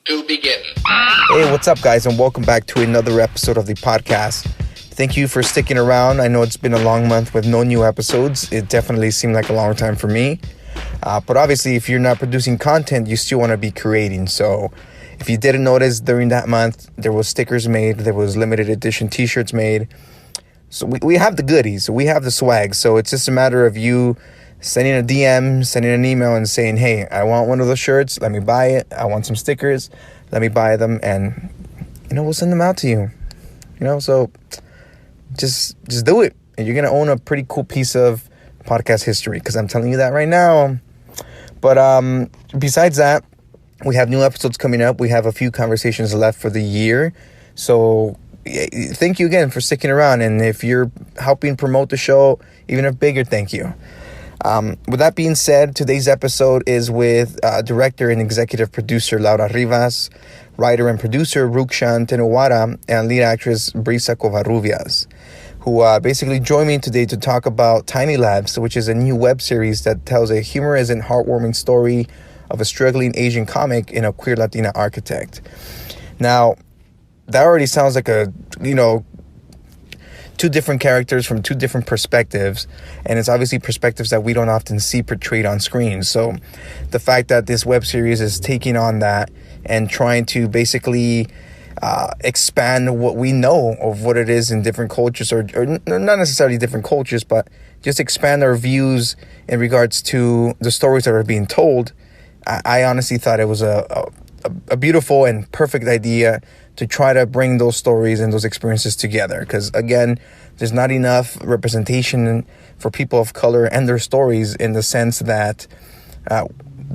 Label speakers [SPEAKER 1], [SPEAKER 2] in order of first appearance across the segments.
[SPEAKER 1] to begin.
[SPEAKER 2] Hey, what's up, guys, and welcome back to another episode of the podcast. Thank you for sticking around. I know it's been a long month with no new episodes. It definitely seemed like a long time for me. But obviously, if you're not producing content, you still want to be creating. So if you didn't notice, during that month, there was stickers made. There was limited edition t-shirts made. So we have the goodies. We have the swag. So it's just a matter of you sending a DM, sending an email and saying, hey, I want one of those shirts. Let me buy it. I want some stickers. Let me buy them. And, we'll send them out to you. So just do it. And you're going to own a pretty cool piece of podcast history, because I'm telling you that right now. But besides that, we have new episodes coming up. We have a few conversations left for the year. So thank you again for sticking around. And if you're helping promote the show, even a bigger thank you. With that being said, today's episode is with director and executive producer Laura Rivas, writer and producer Rukshan, Thenuwara, and lead actress Briza Covarrubias, who basically joined me today to talk about Tiny Labs, which is a new web series that tells a humorous and heartwarming story of a struggling Asian comic and a queer Latina architect. Now, that already sounds like two different characters from two different perspectives, and it's obviously perspectives that we don't often see portrayed on screen. So the fact that this web series is taking on that and trying to basically expand what we know of what it is in different cultures, or not necessarily different cultures, but just expand our views in regards to the stories that are being told. I honestly thought it was a beautiful and perfect idea to try to bring those stories and those experiences together. Because, again, there's not enough representation for people of color and their stories, in the sense that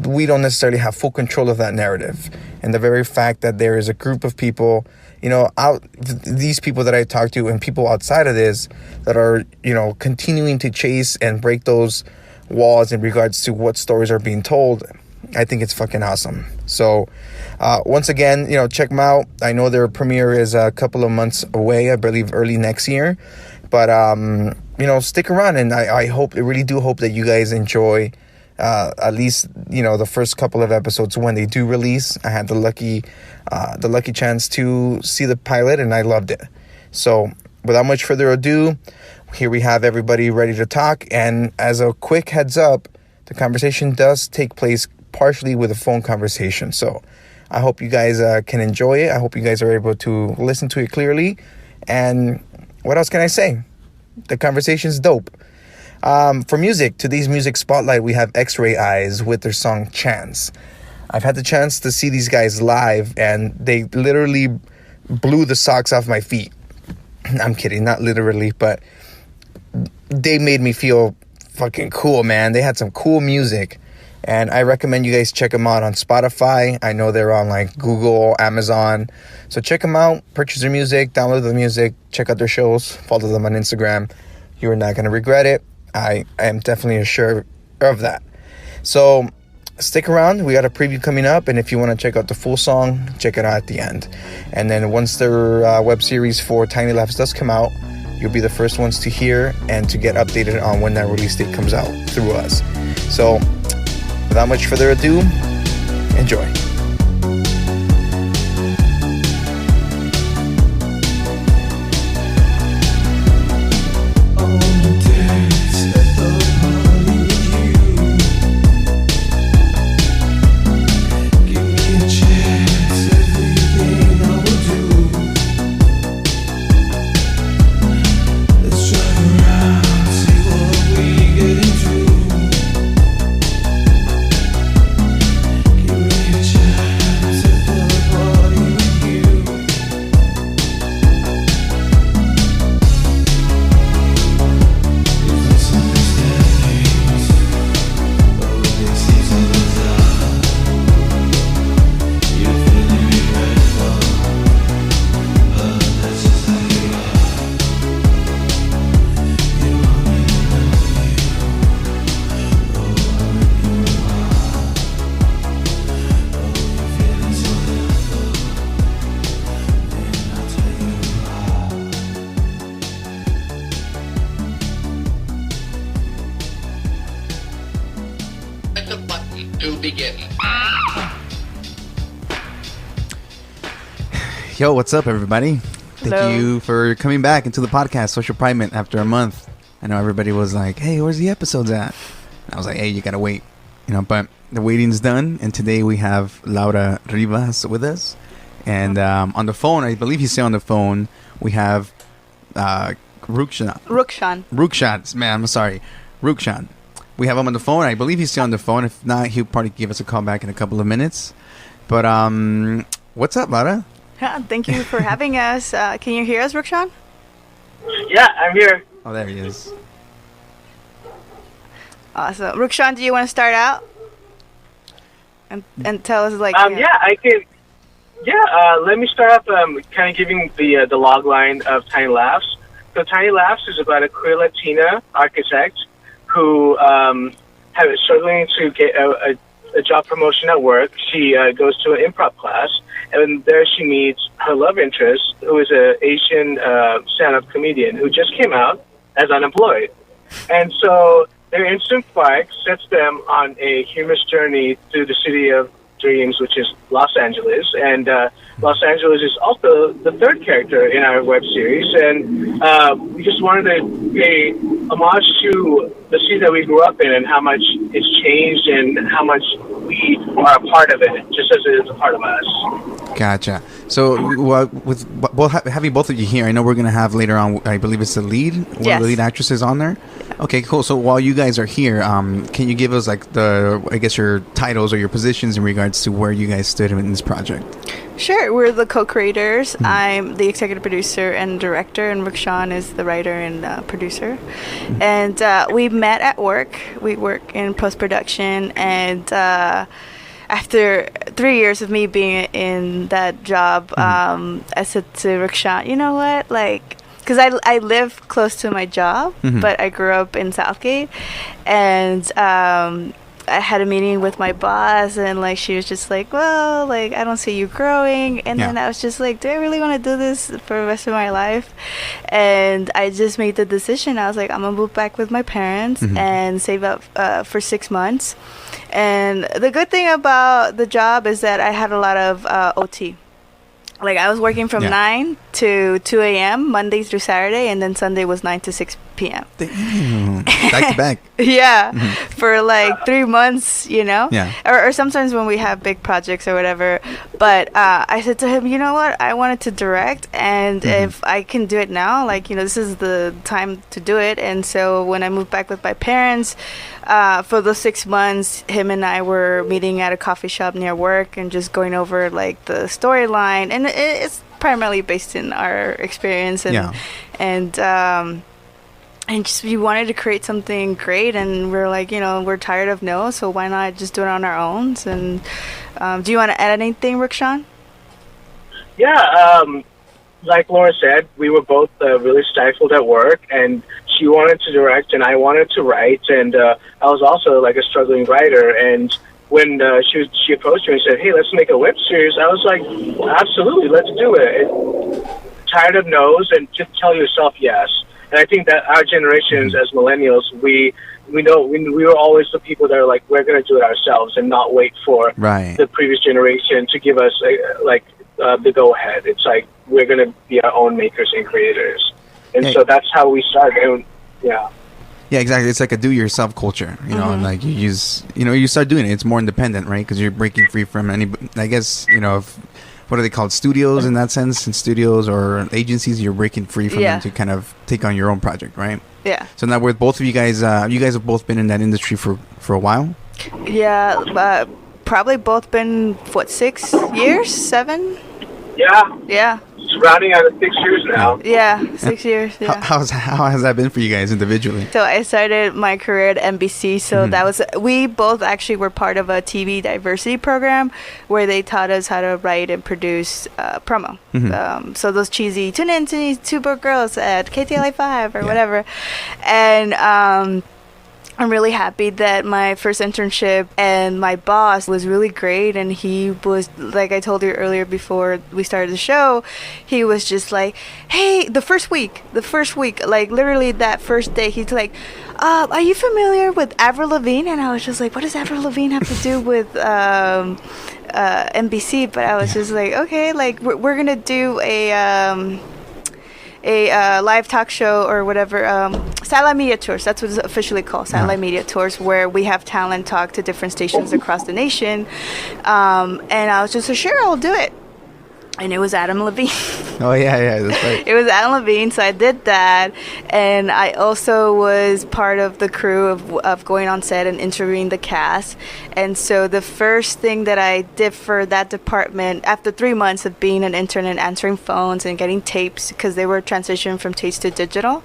[SPEAKER 2] we don't necessarily have full control of that narrative. And the very fact that there is a group of people, these people that I talk to and people outside of this that are, continuing to chase and break those walls in regards to what stories are being told, I think it's fucking awesome. So once again, check them out. I know their premiere is a couple of months away, I believe early next year. But, stick around, and I really do hope that you guys enjoy at least, the first couple of episodes when they do release. I had the lucky chance to see the pilot, and I loved it. So without much further ado, here we have everybody ready to talk. And as a quick heads up, the conversation does take place partially with a phone conversation. So I hope you guys can enjoy it. I hope you guys are able to listen to it clearly. And what else can I say? The conversation's dope. For music, today's music spotlight, we have X-Ray Eyes with their song Chance. I've had the chance to see these guys live, and they literally blew the socks off my feet. I'm kidding, not literally, but they made me feel fucking cool, man. They had some cool music. And I recommend you guys check them out on Spotify. I know they're on Google, Amazon. So check them out, purchase their music, download the music, check out their shows, follow them on Instagram. You're not going to regret it. I am definitely sure of that. So stick around. We got a preview coming up. And if you want to check out the full song, check it out at the end. And then once their web series for Tiny Labs does come out, you'll be the first ones to hear and to get updated on when that release date comes out through us. So without much further ado, enjoy.
[SPEAKER 3] Give me a chance.
[SPEAKER 1] Yo, what's up, everybody?
[SPEAKER 3] Hello.
[SPEAKER 1] Thank you for coming back into the podcast, Social Primate, after a month. I know everybody was like, hey, where's the episodes at? And I was like, hey, you gotta wait. But the waiting's done, and today we have Laura Rivas with us. And on the phone, I believe he's still on the phone, we have Rukshan. Man, I'm sorry. Rukshan. We have him on the phone. I believe he's still on the phone. If not, he'll probably give us a call back in a couple of minutes. But what's up, Laura?
[SPEAKER 3] Thank you for having us. Can you hear us, Rukshan?
[SPEAKER 4] Yeah, I'm here.
[SPEAKER 1] Oh, there he is.
[SPEAKER 3] Awesome. Rukshan, do you want to start out? And tell us, like...
[SPEAKER 4] Yeah, I can... Yeah, let me start off kind of giving the log line of Tiny Laughs. So Tiny Laughs is about a queer Latina architect who is struggling to get a job promotion at work. She goes to an improv class, and there she meets her love interest, who is an Asian stand-up comedian who just came out as unemployed. And so their instant spark sets them on a humorous journey through the city of dreams, which is Los Angeles. And Los Angeles is also the third character in our web series. And we just wanted to pay homage to the city that we grew up in and how much it's changed and how much we are a part of it, just as it is a part of us.
[SPEAKER 1] Gotcha. So with having both of you here, I know we're going to have later on, I believe it's the lead, one of the lead actresses on there. Okay, cool. So while you guys are here, can you give us like your titles or your positions in regards to where you guys stood in this project?
[SPEAKER 3] Sure. We're the co-creators. Mm-hmm. I'm the executive producer and director, and Rukshan is the writer and producer. Mm-hmm. And we met at work. We work in post-production, and after 3 years of me being in that job, I said to Rukshan, you know what, because I live close to my job, but I grew up in Southgate, and I had a meeting with my boss, and she was just like, well, I don't see you growing. And then I was just like, do I really want to do this for the rest of my life? And I just made the decision. I was like, I'm gonna move back with my parents and save up for 6 months. And the good thing about the job is that I had a lot of OT. I was working from 9 to 2 a.m. Monday through Saturday, and then Sunday was 9 to 6 p.m.
[SPEAKER 1] Damn. Back to back.
[SPEAKER 3] Yeah, for 3 months,
[SPEAKER 1] Yeah.
[SPEAKER 3] Or sometimes when we have big projects or whatever. But I said to him, you know what? I wanted to direct, and if I can do it now, this is the time to do it. And so when I moved back with my parents, for those 6 months, him and I were meeting at a coffee shop near work and just going over the storyline, and it's primarily based in our experience, and just we wanted to create something great, and we're we're tired of no, so why not just do it on our own? And do you want to add anything, Rukshan?
[SPEAKER 4] Yeah, like Laura said, we were both really stifled at work, and she wanted to direct and I wanted to write, and I was also a struggling writer. And when she approached me and said, hey, let's make a web series, I was like, well, absolutely, let's do it. Tired of no's, and just tell yourself yes. And I think that our generations as millennials, we were always the people that are like, we're going to do it ourselves and not wait for the previous generation to give us the go-ahead. It's we're going to be our own makers and creators. And so that's how we started. And, yeah,
[SPEAKER 1] exactly. It's like a do-yourself culture, and you start doing it. It's more independent, right? Because you're breaking free from any, I guess, what are they called? Studios in that sense? In studios or agencies, you're breaking free from them to kind of take on your own project, right?
[SPEAKER 3] Yeah.
[SPEAKER 1] So now with both of you guys have both been in that industry for a while?
[SPEAKER 3] Yeah, probably both been, 6 years? 7?
[SPEAKER 4] Yeah.
[SPEAKER 3] Yeah.
[SPEAKER 4] It's rounding out of 6 years now.
[SPEAKER 3] Yeah, 6 years. Yeah.
[SPEAKER 1] How has that been for you guys individually?
[SPEAKER 3] So I started my career at NBC. So that was, we both actually were part of a TV diversity program where they taught us how to write and produce promo. So those cheesy, tune in to these two broke girls at KTLA 5 or whatever. And I'm really happy that my first internship and my boss was really great, and he was, like I told you earlier before we started the show, he was just like, hey, the first week, like literally that first day, he's like, are you familiar with Avril Lavigne? And I was just like, what does Avril Lavigne have to do with NBC? But I was just like, okay, like we're gonna do a live talk show or whatever, satellite media tours. That's what it's officially called, satellite media tours, where we have talent talk to different stations across the nation. And I was just like, sure, I'll do it. And it was Adam Levine.
[SPEAKER 1] Oh, yeah, that's right.
[SPEAKER 3] It was Adam Levine, so I did that. And I also was part of the crew of going on set and interviewing the cast. And so the first thing that I did for that department, after 3 months of being an intern and answering phones and getting tapes, because they were transitioning from tapes to digital,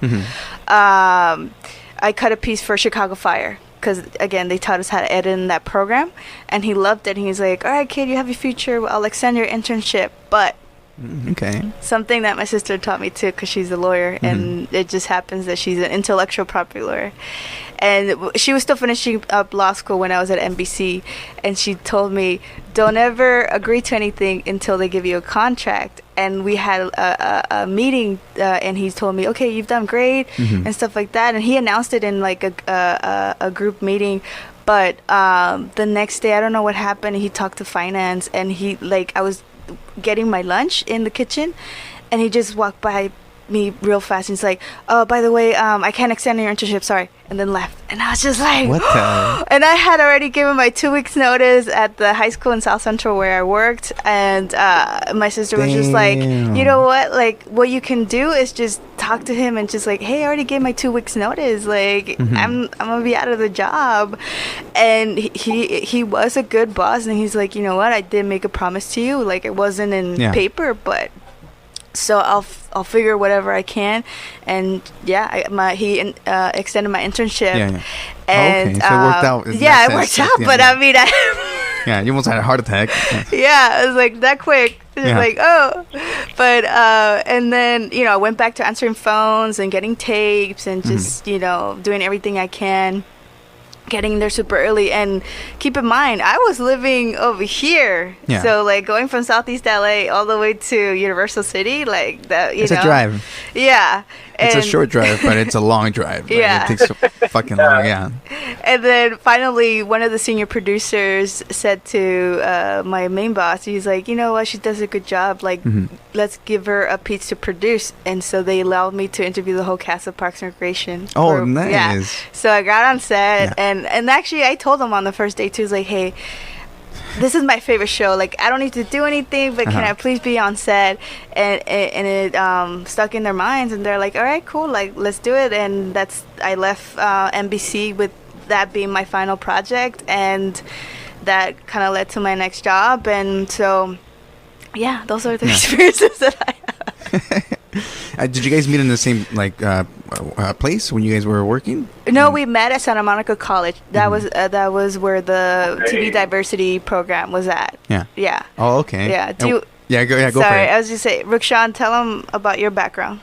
[SPEAKER 3] I cut a piece for Chicago Fire. Because, again, they taught us how to edit in that program. And he loved it. And he's like, all right, kid, you have your future. I'll extend your internship. But something that my sister taught me, too, because she's a lawyer. And it just happens that she's an intellectual property lawyer. And she was still finishing up law school when I was at NBC. And she told me, don't ever agree to anything until they give you a contract. And we had a meeting, and he told me, okay, you've done great, and stuff like that. And he announced it in like a group meeting. But the next day, I don't know what happened. He talked to finance, and I was getting my lunch in the kitchen, and he just walked by me real fast. And he's like, oh, by the way, I can't extend your internship, sorry. And then left. And I was just like,
[SPEAKER 1] what the?
[SPEAKER 3] And I had already given my 2 weeks notice at the high school in South Central where I worked. And my sister was just like, you know what? Like, what you can do is just talk to him and just like, hey, I already gave my 2 weeks notice. Like, I'm going to be out of the job. And he was a good boss. And he's like, you know what? I did make a promise to you. Like, it wasn't in paper, but... So I'll figure whatever I can, and he extended my internship. And
[SPEAKER 1] so it worked out.
[SPEAKER 3] It worked out. But I mean,
[SPEAKER 1] you almost had a heart attack.
[SPEAKER 3] It was like that quick. It was like, oh, but and then I went back to answering phones and getting tapes and just doing everything I can. Getting there super early, and keep in mind I was living over here, so like going from Southeast LA all the way to Universal City, like that, it's
[SPEAKER 1] a drive. It's a short drive, but it's a long drive. It takes fucking long.
[SPEAKER 3] And then finally, one of the senior producers said to my main boss, he's like, you know what, she does a good job. Like, let's give her a piece to produce. And so they allowed me to interview the whole cast of Parks and Recreation.
[SPEAKER 1] Oh, nice.
[SPEAKER 3] Yeah. So I got on set, and actually I told them on the first day too, was like, hey, this is my favorite show. Like, I don't need to do anything, but can I please be on set? And it stuck in their minds, and they're like, all right, cool, like, let's do it. And I left NBC with that being my final project, and that kind of led to my next job. And so, those are the experiences that I have.
[SPEAKER 1] Did you guys meet in the same place when you guys were working?
[SPEAKER 3] No, we met at Santa Monica College. That was where the TV diversity program was at. Yeah.
[SPEAKER 1] Oh, okay.
[SPEAKER 3] Yeah.
[SPEAKER 1] Go
[SPEAKER 3] sorry,
[SPEAKER 1] for it.
[SPEAKER 3] I was just saying, Rukshan, tell them about your background.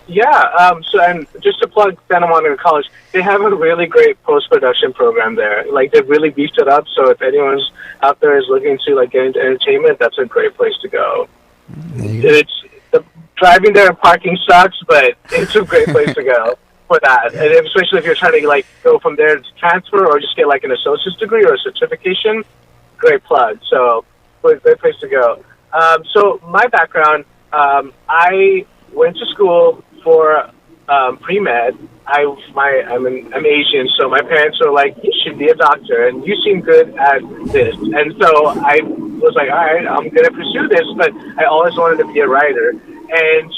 [SPEAKER 4] So and just to plug Santa Monica College, they have a really great post-production program there. Like, they've really beefed it up, so if anyone's out there is looking to like get into entertainment, that's a great place to go. Driving there and parking sucks, but it's a great place to go for that. And especially if you're trying to like go from there to transfer or just get like an associate's degree or a certification, great plug. So, great place to go. So my background, I went to school for pre-med. I'm Asian, so my parents were like, you should be a doctor, and you seem good at this. And so I was like, all right, I'm going to pursue this, but I always wanted to be a writer. And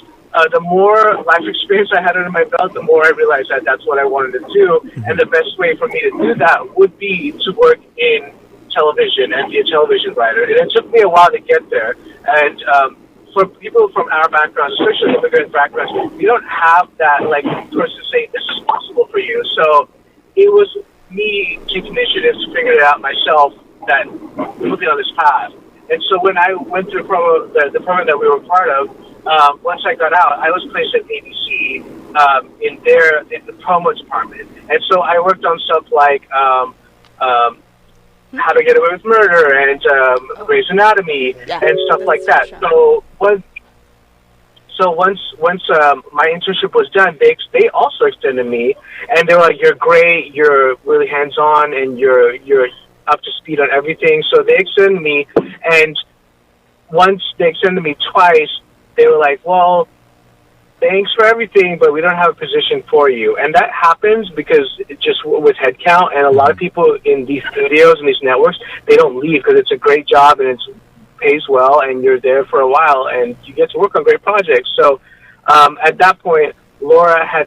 [SPEAKER 4] the more life experience I had under my belt, the more I realized that that's what I wanted to do. And the best way for me to do that would be to work in television and be a television writer. And it took me a while to get there. And for people from our backgrounds, especially immigrant backgrounds, we don't have that like person saying this is possible for you. So it was me taking initiative to figure it out myself that put me on this path. And so when I went through the program that we were part of, once I got out, I was placed at ABC in the promo department. And so I worked on stuff like How to Get Away with Murder and Grey's Anatomy and stuff like that. So once my internship was done, they also extended me, and they were like, "You're great. You're really hands on, and you're up to speed on everything." So they extended me, and once they extended me twice, they were like, "Well, thanks for everything, but we don't have a position for you." And that happens because it just with headcount, and a lot of people in these studios and these networks, they don't leave because it's a great job and it pays well, and you're there for a while, and you get to work on great projects. So at that point, Laura had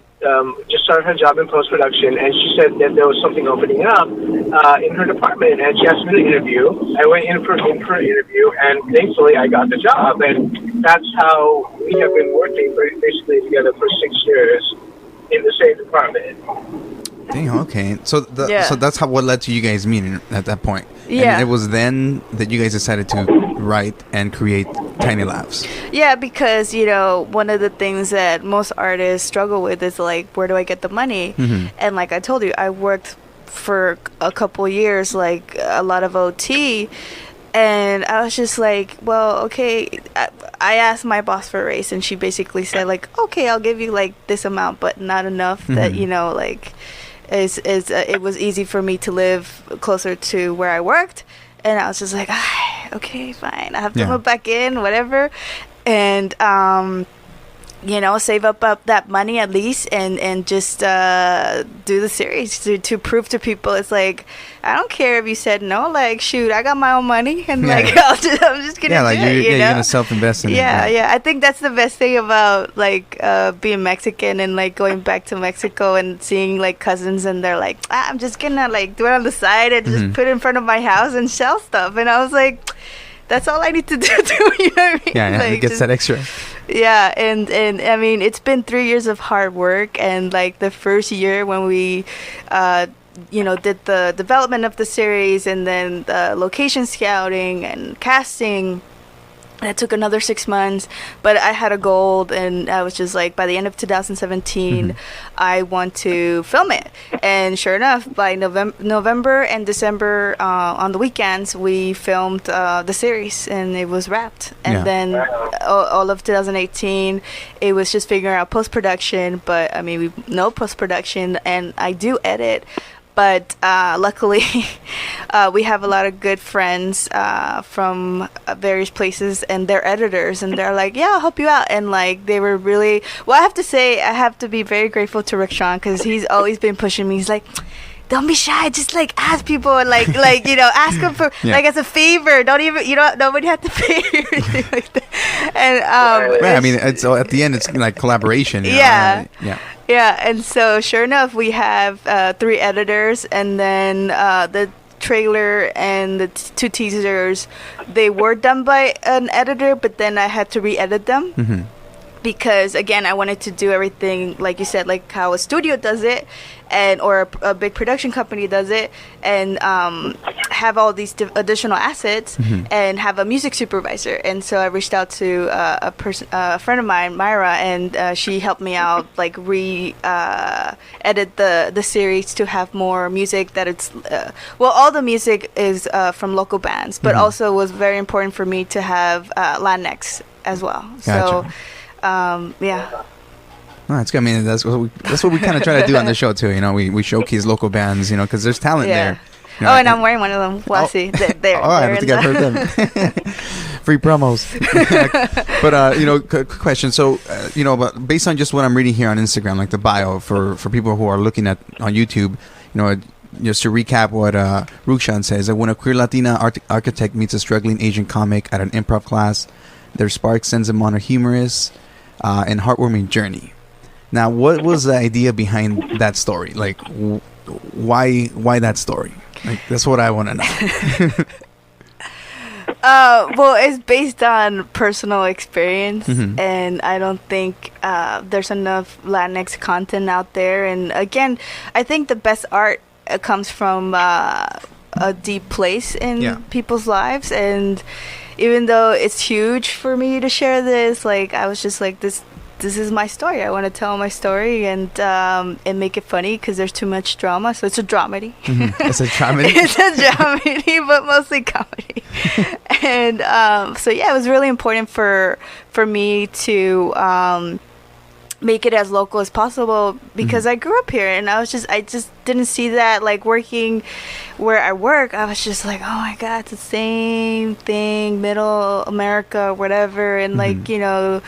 [SPEAKER 4] just started her job in post-production, and she said that there was something opening up in her department, and she asked me to interview. I went in for an interview, and thankfully I got the job, and that's how we have been working basically together for 6 years in the same department.
[SPEAKER 1] Dang, okay. So that's what led to you guys meeting at that point.
[SPEAKER 3] Yeah.
[SPEAKER 1] And it was then that you guys decided to write and create Tiny Laughs.
[SPEAKER 3] Yeah, because, one of the things that most artists struggle with is, like, where do I get the money?
[SPEAKER 1] Mm-hmm.
[SPEAKER 3] And like I told you, I worked for a couple years, like a lot of OT. And I was just like, well, okay. I asked my boss for a raise, and she basically said, like, okay, I'll give you, like, this amount, but not enough that, like... it was easy for me to live closer to where I worked, and I was just like, okay, fine, I have to move back in, whatever, and save up that money at least, and just do the series to prove to people it's like, I don't care if you said no, like, shoot, I got my own money, and like I'm just gonna do it,
[SPEAKER 1] you're gonna self-invest in it.
[SPEAKER 3] Yeah, I think that's the best thing about like being Mexican and like going back to Mexico and seeing like cousins, and they're like, I'm just gonna like do it on the side and just put it in front of my house and sell stuff, and I was like, that's all I need to do. You know what I mean?
[SPEAKER 1] Yeah,
[SPEAKER 3] like,
[SPEAKER 1] it gets that extra.
[SPEAKER 3] Yeah, and I mean, it's been 3 years of hard work, and like the first year when we did the development of the series, and then the location scouting and casting, that took another 6 months. But I had a goal, and I was just like, by the end of 2017 I want to film it. And sure enough, by November and December, on the weekends, we filmed the series, and it was wrapped. And then all of 2018, it was just figuring out post-production. But I mean, no post-production, and I do edit. But luckily, we have a lot of good friends from various places, and they're editors, and they're like, yeah, I'll help you out. And like, they were really, well, I have to say, I have to be very grateful to Rukshan, because he's always been pushing me. He's like, don't be shy, just like ask people, and like ask them for like as a favor. Don't even, nobody had to pay or anything like that. And
[SPEAKER 1] I mean, it's at the end, it's like collaboration.
[SPEAKER 3] Yeah, and so sure enough, we have 3 editors, and then the trailer and the 2 teasers, they were done by an editor, but then I had to re-edit them. Because again, I wanted to do everything like you said, like how a studio does it, or a big production company does it, and have all these additional assets, and have a music supervisor. And so I reached out to a friend of mine, Myra, and she helped me out, like edit the series to have more music that it's all the music is from local bands, but also was very important for me to have Latinx as well.
[SPEAKER 1] Gotcha.
[SPEAKER 3] So yeah.
[SPEAKER 1] No, it's good. I mean, that's what we kind of try to do on the show too. We showcase local bands, because there's talent there.
[SPEAKER 3] And I'm wearing one of them. Well, see, they're
[SPEAKER 1] all right, I think I've heard them. Free promos. But question. So, but based on just what I'm reading here on Instagram, like the bio for people who are looking at on YouTube, just to recap what Rukshan says, that when a queer Latina architect meets a struggling Asian comic at an improv class, their spark sends them on a humorous and heartwarming journey. Now, what was the idea behind that story? Like, why that story? Like, that's what I want to know.
[SPEAKER 3] Well, it's based on personal experience, and I don't think there's enough Latinx content out there. And again, I think the best art comes from a deep place in people's lives. And even though it's huge for me to share this, like, I was just like, this this is my story. I want to tell my story and make it funny because there's too much drama. So it's a dramedy.
[SPEAKER 1] It's a dramedy.
[SPEAKER 3] It's a dramedy, but mostly comedy. And so yeah, it was really important for me to make it as local as possible because I grew up here and I just didn't see that, like, working where I work. I was just like, oh my god, it's the same thing, middle America, whatever. And like, you know,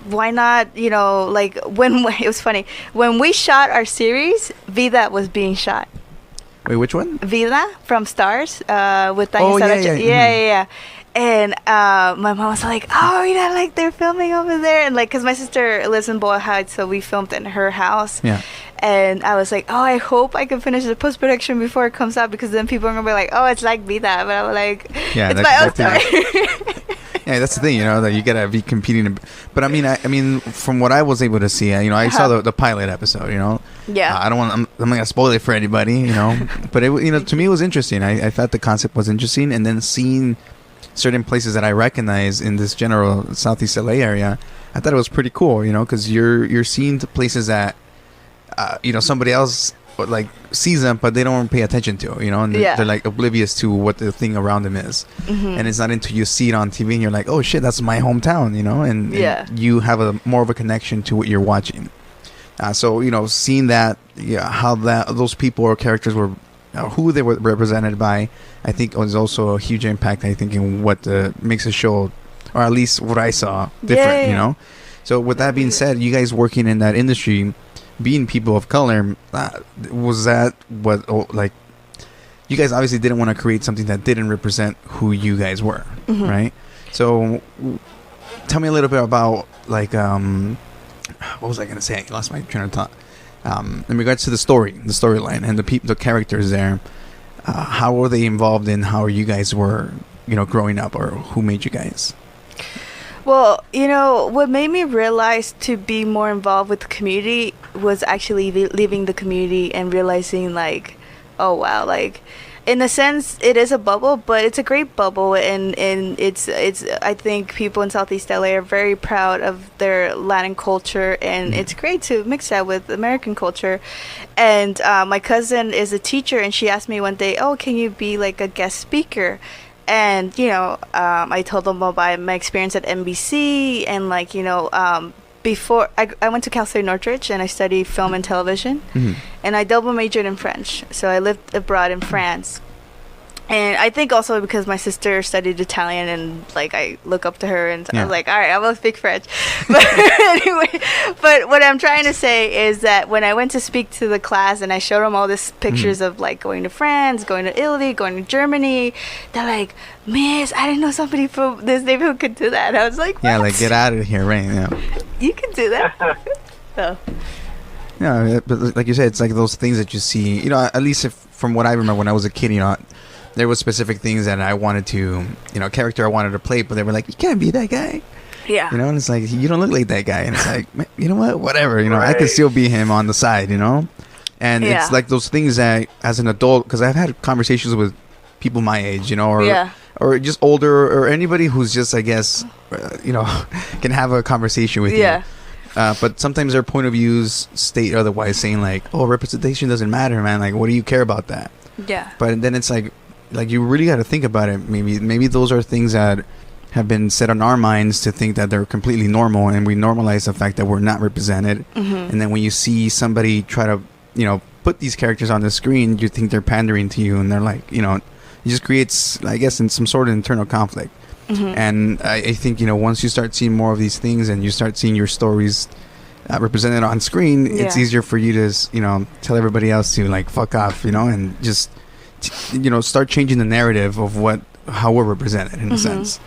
[SPEAKER 3] why not, you know, like when it was funny when we shot our series, Vida was being shot.
[SPEAKER 1] Wait, which one?
[SPEAKER 3] Vida from Stars with Tanya
[SPEAKER 1] Oh, yeah,
[SPEAKER 3] Saracho.
[SPEAKER 1] yeah.
[SPEAKER 3] Yeah. And my mom was like, oh, you know, like, they're filming over there. And, like, because my sister lives in Boyle Heights, so we filmed in her house.
[SPEAKER 1] Yeah.
[SPEAKER 3] And I was like, oh, I hope I can finish the post-production before it comes out, because then people are going to be like, oh, it's like Vida. But I'm like,
[SPEAKER 1] Yeah,
[SPEAKER 3] it's my own story.
[SPEAKER 1] Yeah, that's the thing, you know, that you gotta be competing. But I mean, from what I was able to see, you know, I saw the pilot episode, you know.
[SPEAKER 3] Yeah.
[SPEAKER 1] I don't want. I'm not gonna spoil it for anybody, you know. But it, you know, to me, it was interesting. I thought the concept was interesting, and then seeing certain places that I recognize in this general Southeast LA area, I thought it was pretty cool, you know, because you're seeing the places that, you know, somebody else like sees them, but they don't pay attention to, you know, and they're like oblivious to what the thing around them is. And it's not until you see it on TV and you're like, oh shit, that's my hometown, you know, and you have a more of a connection to what you're watching. So, you know, seeing that, how those people or characters were, who they were represented by, I think was also a huge impact, I think, in what makes a show, or at least what I saw, different, you know. So with that being said, you guys working in that industry, being people of color, was that what, like, you guys obviously didn't want to create something that didn't represent who you guys were, right? So tell me a little bit about, like, what was I going to say? I lost my train of thought. In regards to the storyline and the characters there, how were they involved in how you guys were, you know, growing up, or who made you guys?
[SPEAKER 3] Well, you know, what made me realize to be more involved with the community was actually leaving the community and realizing, like, oh wow, like, in a sense it is a bubble, but it's a great bubble, and it's I think people in Southeast LA are very proud of their Latin culture, and it's great to mix that with American culture. And my cousin is a teacher, and she asked me one day, oh, can you be like a guest speaker? And, you know, I told them about my experience at NBC, and, like, you know, before I went to Cal State Northridge, and I studied film and television, and I double majored in French, so I lived abroad in France. And I think also because my sister studied Italian, and, like, I look up to her, and I was like, all right, I will speak French. But anyway, but what I'm trying to say is that when I went to speak to the class and I showed them all these pictures of, like, going to France, going to Italy, going to Germany, they're like, miss, I didn't know somebody from this neighborhood could do that. And I was like, what?
[SPEAKER 1] Yeah, like, get out of here, right? Yeah.
[SPEAKER 3] You can do that. So.
[SPEAKER 1] Yeah, but like you said, it's like those things that you see, you know, at least from what I remember when I was a kid, you know, there was specific things that I wanted to, you know, character I wanted to play, but they were like, you can't be that guy.
[SPEAKER 3] Yeah.
[SPEAKER 1] You know, and it's like, you don't look like that guy. And it's like, you know what? Whatever. You know, I can still be him on the side, you know? And it's like those things that, as an adult, because I've had conversations with people my age, you know, or just older, or anybody who's just, I guess, you know, can have a conversation with you. But sometimes their point of views state otherwise, saying like, oh, representation doesn't matter, man. Like, what do you care about that?
[SPEAKER 3] Yeah.
[SPEAKER 1] But then it's like you really got to think about it. Maybe those are things that have been set on our minds to think that they're completely normal, and we normalize the fact that we're not represented. And then when you see somebody try to, you know, put these characters on the screen, you think they're pandering to you, and they're like, you know, it just creates, I guess, in some sort of internal conflict. And I think, you know, once you start seeing more of these things and you start seeing your stories represented on screen, it's easier for you to, you know, tell everybody else to, like, fuck off, you know, and just, you know, start changing the narrative of how we're represented in a sense.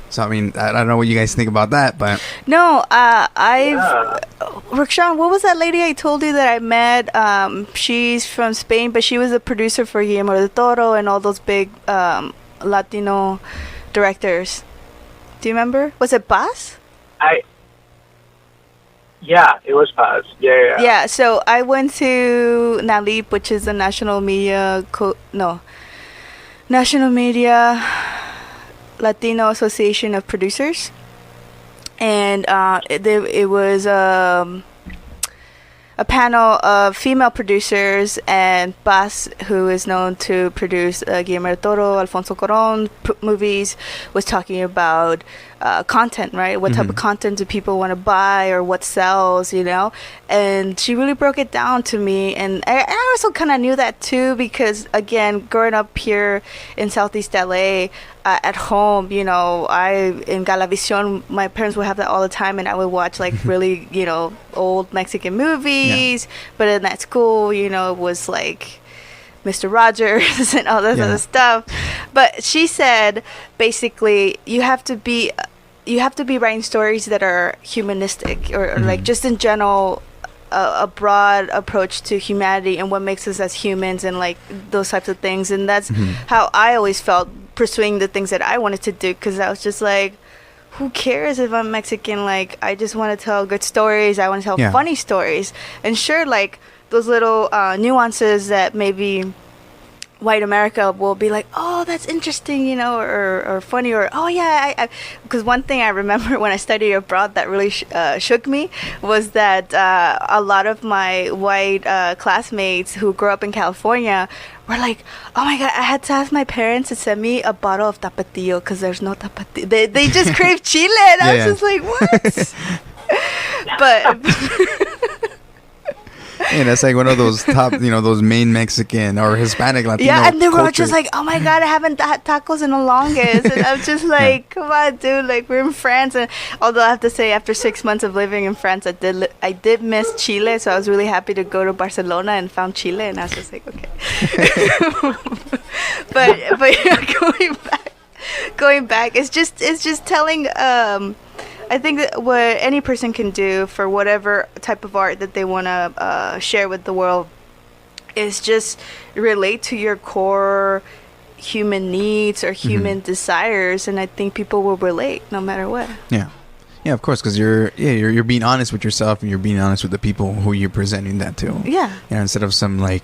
[SPEAKER 1] So, I mean, I don't know what you guys think about that, but... No,
[SPEAKER 3] Rukshan, what was that lady I told you that I met? She's from Spain, but she was a producer for Guillermo del Toro and all those big Latino directors. Do you remember? Was it Paz?
[SPEAKER 4] Yeah, it was Paz. Yeah.
[SPEAKER 3] Yeah, so I went to NALIP, which is the National Media Latino Association of Producers. and it was a panel of female producers, and Paz, who is known to produce Guillermo del Toro, Alfonso Cuarón movies, was talking about content, right? What type of content do people want to buy, or what sells, you know? And she really broke it down to me, and I also kind of knew that too, because again, growing up here in Southeast LA, at home, you know, in Galavisión, my parents would have that all the time, and I would watch like really, you know, old Mexican movies. But in that school, you know, it was like Mr. Rogers and all this other stuff. But she said basically you have to be writing stories that are humanistic, or like just in general, a broad approach to humanity and what makes us as humans, and like those types of things. And that's how I always felt pursuing the things that I wanted to do, because I was just like, who cares if I'm Mexican? Like, I just want to tell good stories. I want to tell funny stories. And sure, like those little nuances that maybe white America will be like, oh, that's interesting, you know, or funny, or oh yeah, because one thing I remember when I studied abroad that really shook me was that a lot of my white classmates who grew up in California were like, oh my god, I had to ask my parents to send me a bottle of Tapatio because there's no Tapatio. They just crave Chile, and I was just like, what? But
[SPEAKER 1] Yeah, that's like one of those top, you know, those main Mexican or Hispanic Latino.
[SPEAKER 3] Yeah, and they were
[SPEAKER 1] cultures.
[SPEAKER 3] just like, oh my god, I haven't had tacos in the longest. And I'm just like, come on, dude, like we're in France. And although I have to say, after 6 months of living in France, I did miss Chile. So I was really happy to go to Barcelona and found Chile. And I was just like, okay. but yeah, going back, it's just telling. I think that what any person can do for whatever type of art that they want to share with the world is just relate to your core human needs or human desires, and I think people will relate no matter what.
[SPEAKER 1] Yeah, of course, because you're being honest with yourself, and you're being honest with the people who you're presenting that to. Yeah, instead of some like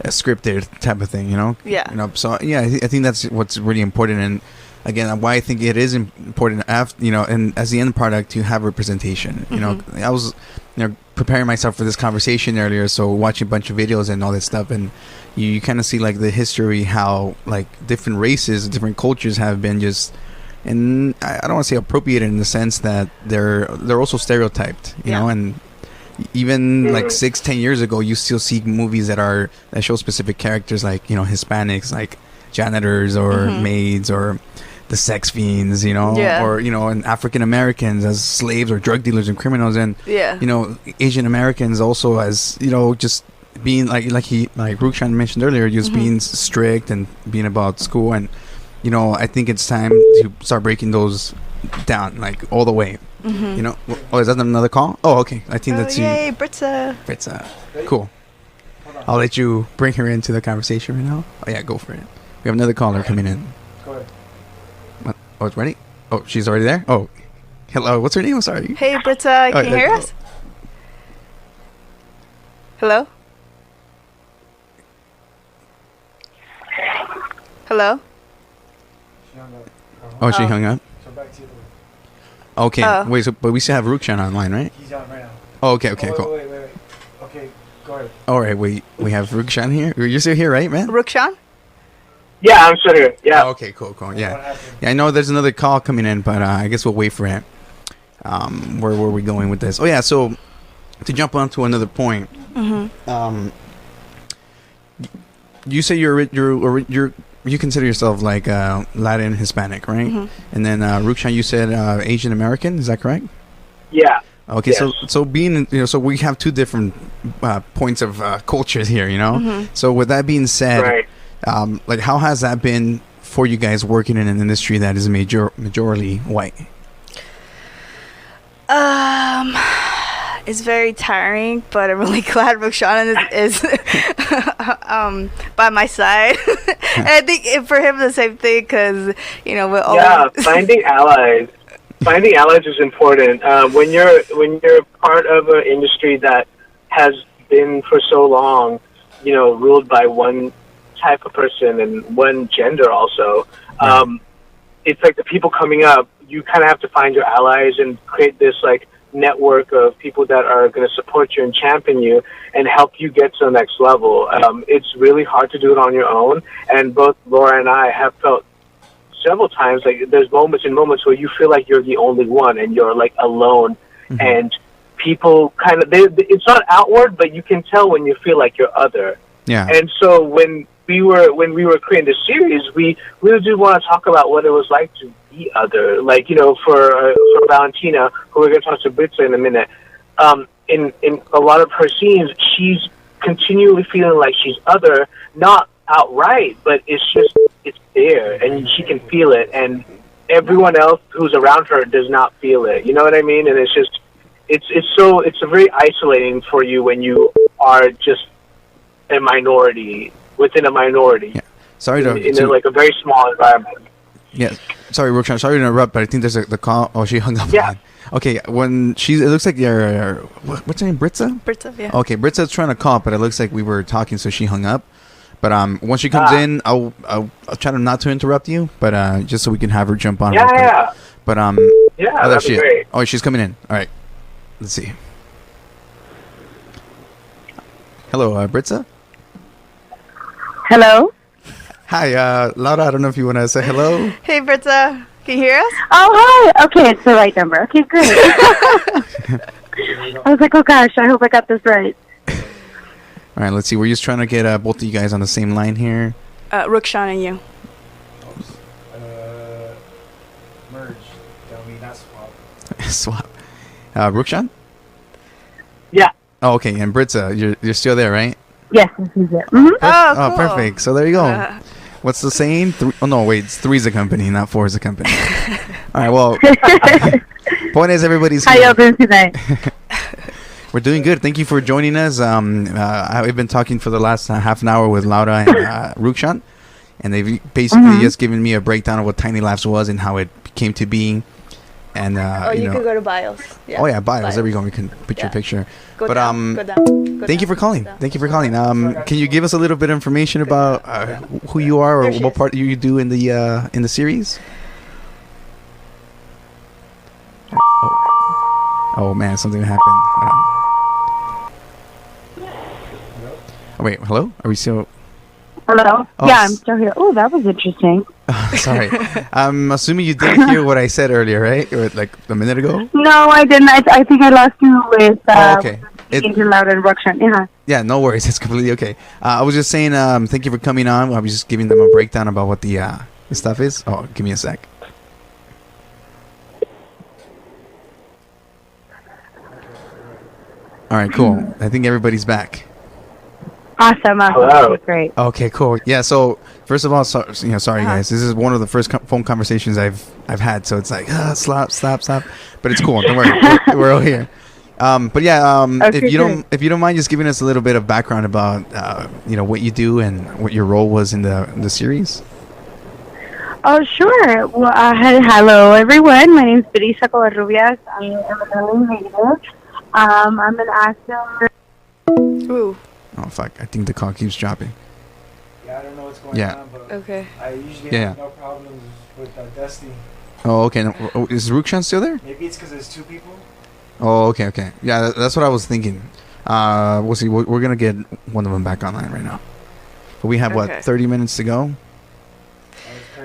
[SPEAKER 1] a scripted type of thing, you know. Yeah, you know. So yeah, I think that's what's really important. And again, why I think it is important, after, you know, and as the end product, to have representation. You know, I was, you know, preparing myself for this conversation earlier, so watching a bunch of videos and all that stuff, and you kind of see like the history, how like different races, different cultures have been just, and I don't want to say appropriated in the sense that they're also stereotyped, you know, and even like 6-10 years ago, you still see movies that show specific characters, like, you know, Hispanics, like janitors or maids, or the sex fiends, you know, or, you know, and African Americans as slaves or drug dealers and criminals, and you know, Asian Americans also as, you know, just being like Rukshan mentioned earlier, just being strict and being about school. And, you know, I think it's time to start breaking those down, like all the way. You know, oh, is that another call? Oh, okay. I think that's
[SPEAKER 3] yay, you. Briza.
[SPEAKER 1] Cool. I'll let you bring her into the conversation right now. Oh yeah, go for it. We have another caller coming in.
[SPEAKER 5] Go ahead.
[SPEAKER 1] Oh, it's ready? Oh, she's already there? Oh, hello. What's her name? I'm sorry.
[SPEAKER 3] Hey, Briza. Can you hear us? Hello? Hello?
[SPEAKER 5] She hung up.
[SPEAKER 1] Oh, she hung up?
[SPEAKER 5] So back to you.
[SPEAKER 1] Okay. Wait, but we still have Rukshan online, right?
[SPEAKER 5] He's on right now.
[SPEAKER 1] Oh, okay, cool.
[SPEAKER 5] Wait. Okay, go ahead.
[SPEAKER 1] All right, we have Rukshan here. You're still here, right, man?
[SPEAKER 3] Rukshan?
[SPEAKER 4] Yeah, I'm still here. Yeah.
[SPEAKER 1] Oh, okay, cool. Yeah. I know there's another call coming in, but I guess we'll wait for it. Where were we going with this? Oh, yeah, so to jump on to another point, you say you consider yourself like Latin Hispanic, right? And then Rukshan, you said Asian American. Is that correct?
[SPEAKER 4] Yeah.
[SPEAKER 1] Okay, yes. So being, you know, so we have two different points of cultures here, you know. So with that being said,
[SPEAKER 4] right.
[SPEAKER 1] Like, how has that been for you guys working in an industry that is majority white?
[SPEAKER 3] It's very tiring, but I'm really glad Rukshan is by my side. And I think for him the same thing, because, you know, we're always
[SPEAKER 4] finding allies. Finding allies is important. When you're part of an industry that has been for so long, you know, ruled by one type of person and one gender also, it's like the people coming up, you kind of have to find your allies and create this like network of people that are going to support you and champion you and help you get to the next level. It's really hard to do it on your own, and both Laura and I have felt several times like there's moments where you feel like you're the only one and you're like alone, and people kind of it's not outward, but you can tell when you feel like you're other.
[SPEAKER 1] Yeah.
[SPEAKER 4] And so when we were creating this series, we really do want to talk about what it was like to be other. Like, you know, for Valentina, who we're going to talk to Briza in a minute, in a lot of her scenes, she's continually feeling like she's other, not outright, but it's there, and she can feel it, and everyone else who's around her does not feel it. You know what I mean? And it's just, it's very isolating for you when you are just a minority within a minority. Yeah.
[SPEAKER 1] Sorry
[SPEAKER 4] in like a very small environment.
[SPEAKER 1] Yeah. Sorry, Rukshan. Sorry to interrupt, but I think there's the call. Oh, she hung up.
[SPEAKER 4] Yeah.
[SPEAKER 1] Okay. When it looks like you're what's her name? Briza.
[SPEAKER 3] Briza, yeah.
[SPEAKER 1] Okay, Briza's trying to call, but it looks like we were talking, so she hung up. But once she comes in, I'll try to not to interrupt you, but just so we can have her jump on.
[SPEAKER 4] Yeah.
[SPEAKER 1] But
[SPEAKER 4] yeah, that'd be great.
[SPEAKER 1] Oh, she's coming in. All right. Let's see. Hello, Briza.
[SPEAKER 6] Hello?
[SPEAKER 1] Hi, Laura. I don't know if you want to say hello.
[SPEAKER 3] Hey, Briza. Can you hear us?
[SPEAKER 6] Oh, hi. Okay, it's the right number. Okay, great. I was like, oh gosh, I hope I got this right.
[SPEAKER 1] All right, let's see. We're just trying to get both of you guys on the same line here.
[SPEAKER 3] Rukshan and you.
[SPEAKER 5] Merge. That mean not swap.
[SPEAKER 1] Swap. Rukshan?
[SPEAKER 4] Yeah.
[SPEAKER 1] Oh, okay. And Briza, you're still there, right?
[SPEAKER 6] Yes, this is it. Mm-hmm.
[SPEAKER 3] Oh, cool.
[SPEAKER 1] Perfect. So there you go. What's the saying? It's three's a company, not four's a company. All right, well, point is everybody's here.
[SPEAKER 6] How y'all doing tonight?
[SPEAKER 1] We're doing good. Thank you for joining us. I've been talking for the last half an hour with Laura and Rukshan, and they've basically just given me a breakdown of what Tiny Laughs was and how it came to be. And
[SPEAKER 3] you could go to bios. Yeah.
[SPEAKER 1] Oh yeah, bios. There we go. We can put your picture.
[SPEAKER 3] Go down.
[SPEAKER 1] Thank you for calling. Thank you for calling. Can you give us a little bit of information about who you are or what part you do in the series? Oh man, something happened. Oh wait, hello? Are we still?
[SPEAKER 6] Hello? Oh, yeah, I'm still here. Oh, that was interesting.
[SPEAKER 1] Sorry. I'm assuming you didn't hear what I said earlier, right? Or like a minute ago?
[SPEAKER 6] No, I didn't. I think I lost you with
[SPEAKER 1] okay.
[SPEAKER 6] Loud and Rukshan. Yeah.
[SPEAKER 1] Yeah, no worries. It's completely okay. I was just saying thank you for coming on. I was just giving them a breakdown about what the stuff is. Oh, give me a sec. All right, cool. I think everybody's back.
[SPEAKER 6] Awesome.
[SPEAKER 4] Hello.
[SPEAKER 6] Great.
[SPEAKER 1] Okay, cool. Yeah, so first of all, sorry guys. This is one of the first phone conversations I've had, so it's like stop, but it's cool. Don't worry, we're all here. But yeah,
[SPEAKER 6] okay,
[SPEAKER 1] if you don't mind, just giving us a little bit of background about what you do and what your role was in the series.
[SPEAKER 6] Oh, sure. Well, hello everyone. My name is Briza Covarrubias. I am an native. I'm an actor.
[SPEAKER 3] Ooh.
[SPEAKER 1] Oh fuck! I think the call keeps dropping.
[SPEAKER 5] Yeah, I don't know what's going on, but
[SPEAKER 3] okay.
[SPEAKER 5] I usually have no problems with Dusty.
[SPEAKER 1] Oh, okay. No, is Rukshan still there?
[SPEAKER 5] Maybe it's because there's two people.
[SPEAKER 1] Oh, okay. Yeah, that's what I was thinking. We'll see. We're gonna get one of them back online right now. But we have 30 minutes to go.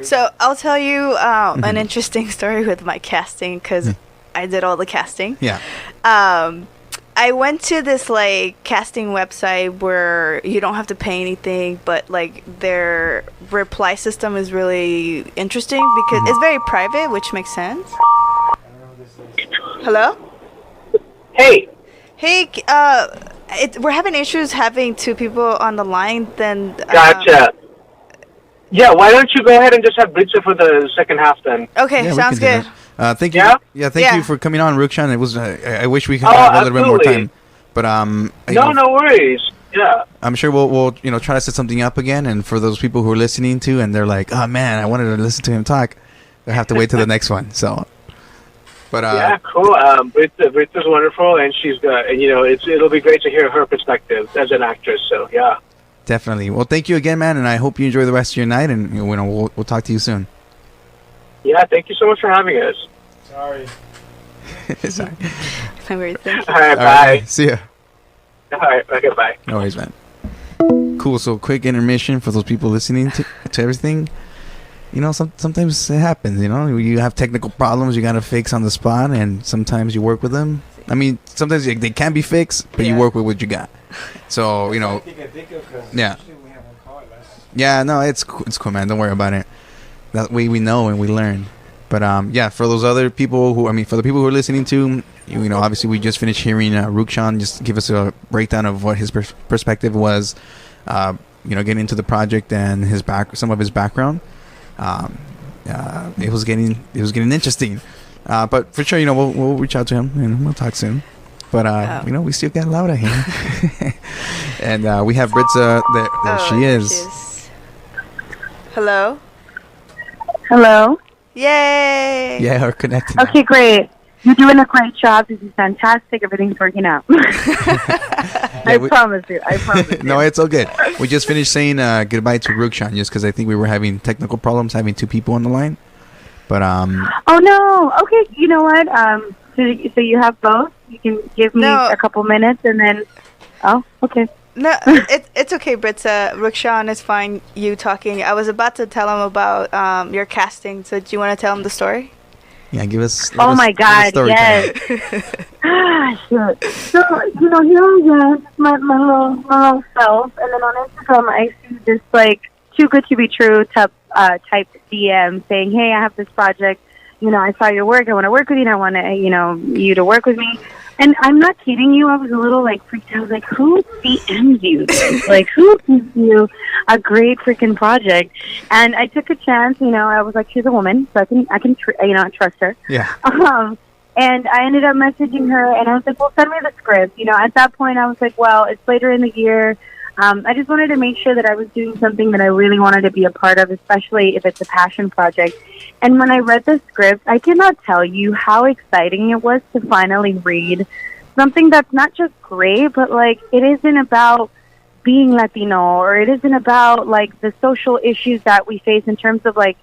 [SPEAKER 3] So I'll tell you an interesting story with my casting because I did all the casting.
[SPEAKER 1] Yeah.
[SPEAKER 3] I went to this like casting website where you don't have to pay anything, but like their reply system is really interesting because it's very private, which makes sense. Hello?
[SPEAKER 4] Hey,
[SPEAKER 3] we're having issues having two people on the line. Then
[SPEAKER 4] gotcha. Yeah, why don't you go ahead and just have Briza for the second half then?
[SPEAKER 3] Okay,
[SPEAKER 1] Yeah,
[SPEAKER 3] sounds good.
[SPEAKER 1] Thank you.
[SPEAKER 4] Yeah?
[SPEAKER 1] Thank you for coming on, Rukshan. It was. I wish we could have a little bit more time, but
[SPEAKER 4] no worries. Yeah.
[SPEAKER 1] I'm sure we'll try to set something up again. And for those people who are listening to and they're like, oh man, I wanted to listen to him talk, they'll have to wait till the next one. So. But
[SPEAKER 4] yeah, cool. Briza's wonderful, and she's and it'll be great to hear her perspective as an actress. So yeah.
[SPEAKER 1] Definitely. Well, thank you again, man, and I hope you enjoy the rest of your night. And we'll talk to you soon.
[SPEAKER 4] Yeah, thank you so much for having us.
[SPEAKER 5] Sorry.
[SPEAKER 1] Sorry.
[SPEAKER 3] No worries, thank you.
[SPEAKER 4] All right,
[SPEAKER 1] All
[SPEAKER 4] bye.
[SPEAKER 1] right, see ya.
[SPEAKER 4] All right, okay, bye.
[SPEAKER 1] No worries, man. Cool. So, quick intermission for those people listening to everything. You know, sometimes it happens. You know, you have technical problems you gotta fix on the spot, and sometimes you work with them. I mean, sometimes they can be fixed, but you
[SPEAKER 3] Yeah.
[SPEAKER 1] work with what you got. So, you know,
[SPEAKER 5] I think of 'cause
[SPEAKER 1] Yeah.
[SPEAKER 5] usually we have one call less.
[SPEAKER 1] yeah, no, it's cool, man. Don't worry about it. That way we know and we learn. But yeah, for those other people for the people who are listening to, you know, obviously we just finished hearing Rukshan just give us a breakdown of what his perspective was, you know, getting into the project and some of his background. It was getting interesting. But for sure, you know, we'll reach out to him and we'll talk soon. But you know, we still got Laura here, and we have Briza. There she is.
[SPEAKER 3] Hello.
[SPEAKER 6] Hello.
[SPEAKER 3] Yay!
[SPEAKER 1] Yeah, we're connecting.
[SPEAKER 6] Okay, great. You're doing a great job. This is fantastic. Everything's working out. I promise you.
[SPEAKER 1] No, it's all good. We just finished saying goodbye to Rukshan just because I think we were having technical problems having two people on the line. But
[SPEAKER 6] Oh no. Okay. You know what? So you have both. You can give me a couple minutes and then. Oh, okay.
[SPEAKER 3] No, it's okay, Briza. Rukshan is fine. You talking. I was about to tell him about your casting. So do you want to tell him the story?
[SPEAKER 1] yeah, give us.
[SPEAKER 6] Oh my God! Yes. Sure. So you know, here I am, my little self, and then on Instagram I see this like too good to be true type DM saying, "Hey, I have this project. You know, I saw your work. I want to work with you. And I want to, you know, you to work with me." And I'm not kidding you. I was a little like freaked out. I was like, "Who DMs you this? Like, who gives you a great freaking project?" And I took a chance. You know, I was like, "She's a woman, so I can trust her."
[SPEAKER 1] Yeah.
[SPEAKER 6] And I ended up messaging her, and I was like, "Well, send me the script." You know, at that point, I was like, "Well, it's later in the year. I just wanted to make sure that I was doing something that I really wanted to be a part of, especially if it's a passion project." And when I read the script, I cannot tell you how exciting it was to finally read something that's not just great, but like it isn't about being Latino, or it isn't about like the social issues that we face in terms of like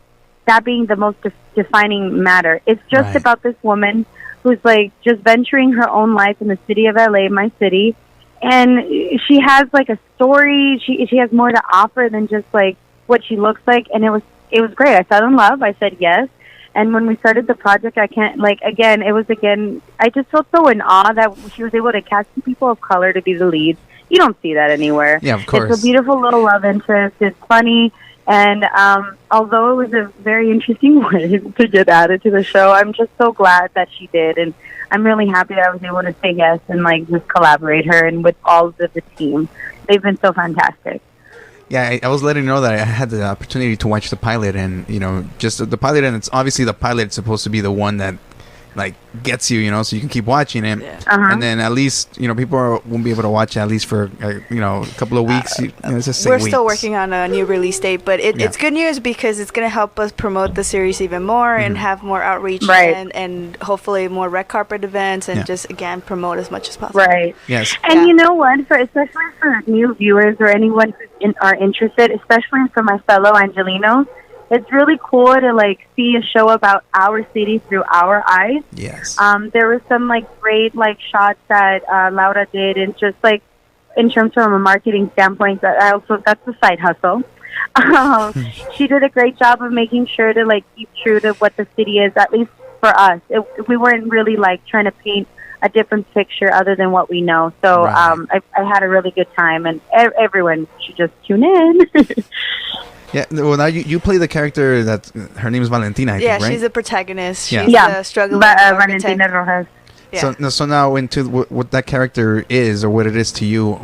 [SPEAKER 6] that being the most defining matter. It's just about this woman who's like just venturing her own life in the city of LA, my city. And she has like a story. She has more to offer than just like what she looks like. And it was great. I fell in love. I said yes. And when we started the project, I just felt so in awe that she was able to cast people of color to be the leads. You don't see that anywhere.
[SPEAKER 1] Yeah, of course.
[SPEAKER 6] It's a beautiful little love interest. It's funny. And although it was a very interesting way to get added to the show, I'm just so glad that she did. And I'm really happy that I was able to say yes and like just collaborate her and with all of the team. They've been so fantastic.
[SPEAKER 1] Yeah, I was letting you know that I had the opportunity to watch the pilot, and you know, just the pilot, and it's obviously the pilot is supposed to be the one that like gets you, you know, so you can keep watching it, and then at least you know people won't be able to watch it at least for you know a couple of weeks. It's just
[SPEAKER 3] we're still working on a new release date, but it's good news because it's going to help us promote the series even more and have more outreach and hopefully more red carpet events and just again promote as much as possible.
[SPEAKER 6] Right.
[SPEAKER 1] Yes.
[SPEAKER 6] And you know what? Especially for new viewers or anyone who are interested, especially for my fellow Angelinos. It's really cool to like see a show about our city through our eyes.
[SPEAKER 1] Yes.
[SPEAKER 6] There were some like great like shots that Laura did, and just like in terms from a marketing standpoint, that's a side hustle. She did a great job of making sure to like keep true to what the city is, at least for us. We weren't really like trying to paint a different picture other than what we know. So I had a really good time, and everyone should just tune in.
[SPEAKER 1] Yeah, well, now you play the character that her name is Valentina, I think, right?
[SPEAKER 3] She's the protagonist. She's
[SPEAKER 6] the
[SPEAKER 3] struggling
[SPEAKER 6] Valentina Rojas.
[SPEAKER 3] Yeah.
[SPEAKER 1] So now into what that character is or what it is to you,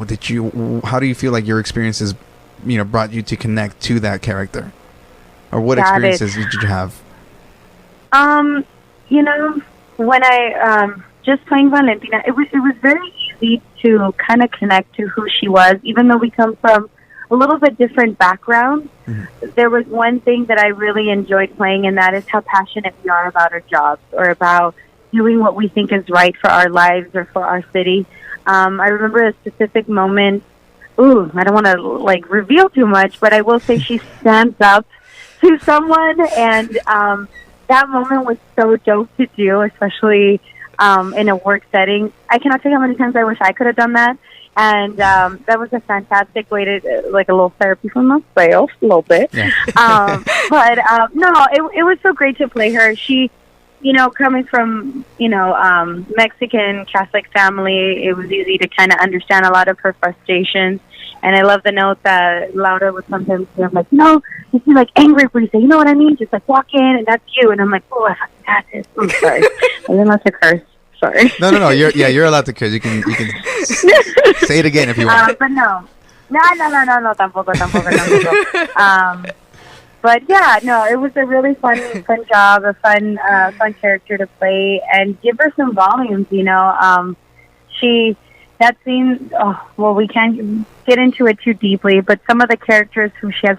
[SPEAKER 1] how do you feel like your experiences, you know, brought you to connect to that character, or what experiences did you have?
[SPEAKER 6] You know, when I just playing Valentina, it was very easy to kind of connect to who she was, even though we come from a little bit different backgrounds. There was one thing that I really enjoyed playing, and that is how passionate we are about our jobs or about doing what we think is right for our lives or for our city. I remember a specific moment. I don't want to like reveal too much, but I will say she stands up to someone, and that moment was so dope to do, especially in a work setting. I cannot tell you how many times I wish I could have done that. And that was a fantastic way to, like, a little therapy for myself, a little bit.
[SPEAKER 1] Yeah.
[SPEAKER 6] No, it was so great to play her. She, you know, coming from, you know, Mexican Catholic family, it was easy to kind of understand a lot of her frustrations. And I love the note that Laura would sometimes say, I'm like, no, you see, like, angry Briza, you know what I mean? Just, like, walk in, and that's you. And I'm like, oh, I fucking got this. I'm sorry. And then that's a curse. Sorry.
[SPEAKER 1] No. You're allowed to curse. You can say it again if you want.
[SPEAKER 6] But no, tampoco. But yeah, no, it was a really fun job, a fun character to play, and give her some volumes. You know, that scene. Oh, well, we can't get into it too deeply, but some of the characters who she has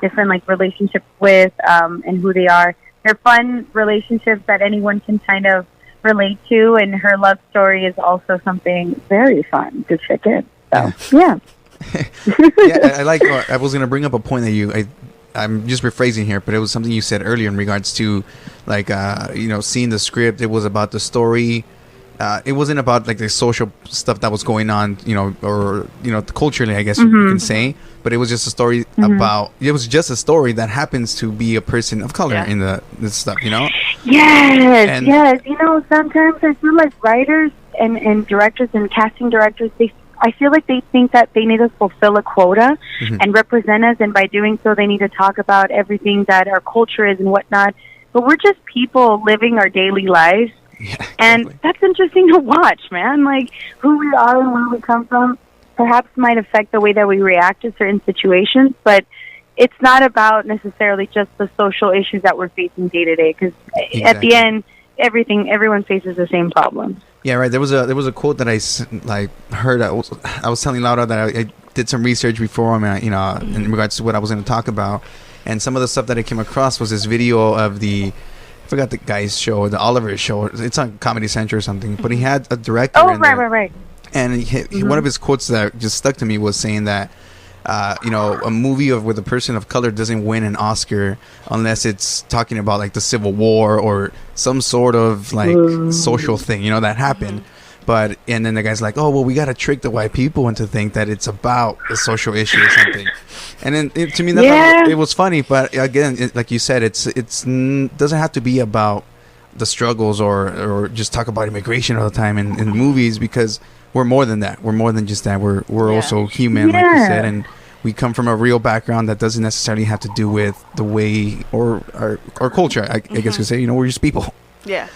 [SPEAKER 6] different like relationships with, and who they are, they're fun relationships that anyone can kind of relate to, and her love story is also something very fun to check in. So yeah.
[SPEAKER 1] Yeah, I like. I was gonna bring up a point that I'm just rephrasing here, but it was something you said earlier in regards to, like, you know, seeing the script. It was about the story. It wasn't about like the social stuff that was going on, you know, or you know, culturally, I guess you can say. But it was just a story about. It was just a story that happens to be a person of color in this stuff, you know.
[SPEAKER 6] Yes. You know, sometimes I feel like writers and directors and casting directors, I feel like they think that they need to fulfill a quota and represent us, and by doing so, they need to talk about everything that our culture is and whatnot. But we're just people living our daily lives. Yeah, exactly. And that's interesting to watch, man. Like, who we are and where we come from perhaps might affect the way that we react to certain situations, but it's not about necessarily just the social issues that we're facing day to day, because at the end, everyone faces the same problems.
[SPEAKER 1] Yeah, right. There was a quote that I heard. I was telling Laura that I did some research before, you know, in regards to what I was going to talk about, and some of the stuff that I came across was this video of I forgot the guy's show, the Oliver show. It's on Comedy Central or something, but he had a director.
[SPEAKER 6] Oh, right.
[SPEAKER 1] And one of his quotes that just stuck to me was saying that, you know, a movie with a person of color doesn't win an Oscar unless it's talking about like the Civil War or some sort of like social thing, you know, that happened. And then the guy's like, oh, well, we got to trick the white people into think that it's about a social issue or something. And then to me, it was funny. But again, like you said, it doesn't have to be about the struggles or just talk about immigration all the time in movies, because we're more than that. We're more than just that. We're also human, like you said, and we come from a real background that doesn't necessarily have to do with the way or our culture. I guess you could say, you know, we're just people.
[SPEAKER 3] Yeah.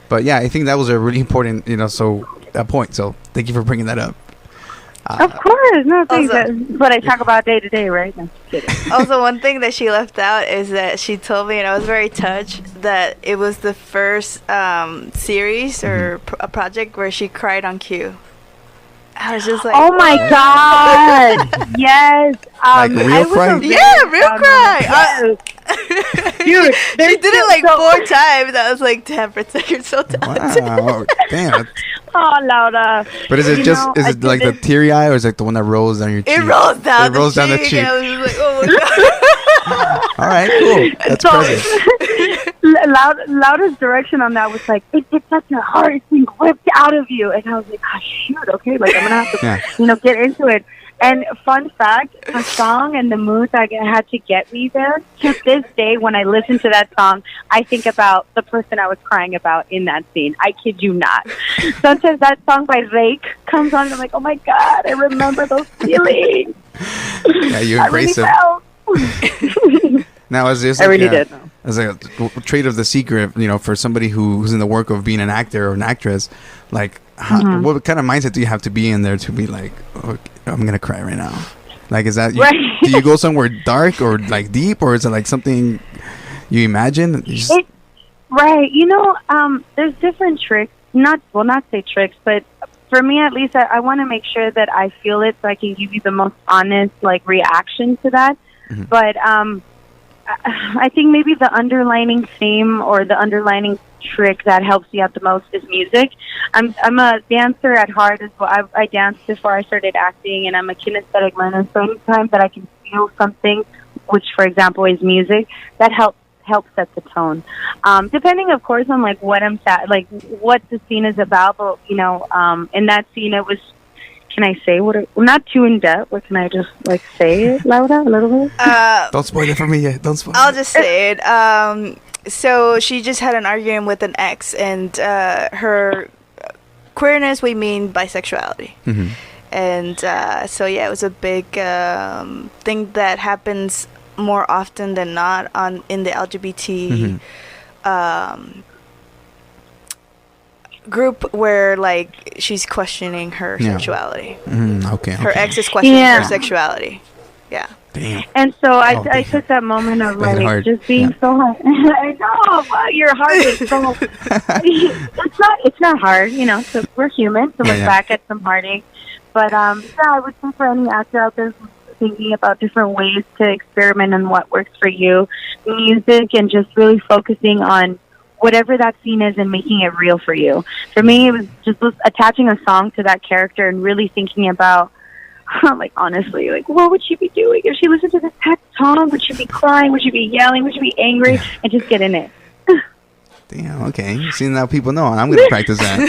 [SPEAKER 1] But yeah, I think that was a really important, you know, point. So thank you for bringing that up.
[SPEAKER 6] Of course, no, thanks. That's what I talk about day to day, right? No, just kidding.
[SPEAKER 3] Also, one thing that she left out is that she told me, and I was very touched, that it was the first series or a project where she cried on cue. I was just like,
[SPEAKER 6] oh my god, yes.
[SPEAKER 1] Like real cry?
[SPEAKER 3] Real cry.
[SPEAKER 6] Dude,
[SPEAKER 3] she did it like 4 times. I was like, damn, Briza, you're so talented.
[SPEAKER 1] Wow, damn.
[SPEAKER 6] Oh, Laura.
[SPEAKER 1] But is it is it like the teary eye, or is it like the one that rolls down your cheek?
[SPEAKER 3] It rolls down the cheek.
[SPEAKER 1] I
[SPEAKER 3] was just like, oh my god.
[SPEAKER 1] All right, cool. That's perfect.
[SPEAKER 6] Laura's direction on that was like, it's such a heart, it's being whipped out of you. And I was like, oh, shoot, okay, like I'm going to have to, you know, get into it. And fun fact, the song and the mood that had to get me there, to this day, when I listen to that song, I think about the person I was crying about in that scene. I kid you not. Sometimes that song by Rake comes on, and I'm like, oh my God, I remember those feelings.
[SPEAKER 1] Yeah, you embrace them. Now, as this,
[SPEAKER 6] I really did.
[SPEAKER 1] As a trait of the secret, you know, for somebody who's in the work of being an actor or an actress, like, what kind of mindset do you have to be in there to be like, oh, I'm gonna cry right now? Like, is that do you go somewhere dark or like deep, or is it like something you imagine?
[SPEAKER 6] Right, you know, there's different tricks. Not say tricks, but for me at least, I want to make sure that I feel it so I can give you the most honest like reaction to that. But I think maybe the underlining theme or the underlining trick that helps me out the most is music. I'm a dancer at heart as well. I danced before I started acting, and I'm a kinesthetic learner. So anytime that I can feel something, which for example is music, that helps helps set the tone. Depending, of course, on like what what the scene is about. But you know, in that scene, it was. Can I say not too in depth, but can I just like say it, Laura, a little bit?
[SPEAKER 1] Don't spoil it for me yet. Don't spoil
[SPEAKER 3] I'll
[SPEAKER 1] it.
[SPEAKER 3] just say it. So she just had an argument with an ex, and her queerness, we mean bisexuality.
[SPEAKER 1] Mm-hmm.
[SPEAKER 3] And so yeah, it was a big thing that happens more often than not in the LGBT group, where like she's questioning her sexuality.
[SPEAKER 1] Okay.
[SPEAKER 3] Her ex is questioning her sexuality. Yeah.
[SPEAKER 1] Damn.
[SPEAKER 6] And so I took that moment of like just being so hard. I know, but your heart is so. it's not hard, you know. So we're human, so look back at some heartache. But I would say for any actor out there who's thinking about different ways to experiment and what works for you, music, and just really focusing on whatever that scene is and making it real for you. For me, it was just attaching a song to that character and really thinking about, like, honestly, like, what would she be doing if she listened to this pet song? Would she be crying? Would she be yelling? Would she be angry? And just get in it.
[SPEAKER 1] Damn, okay. See, now people know. I'm going to practice that.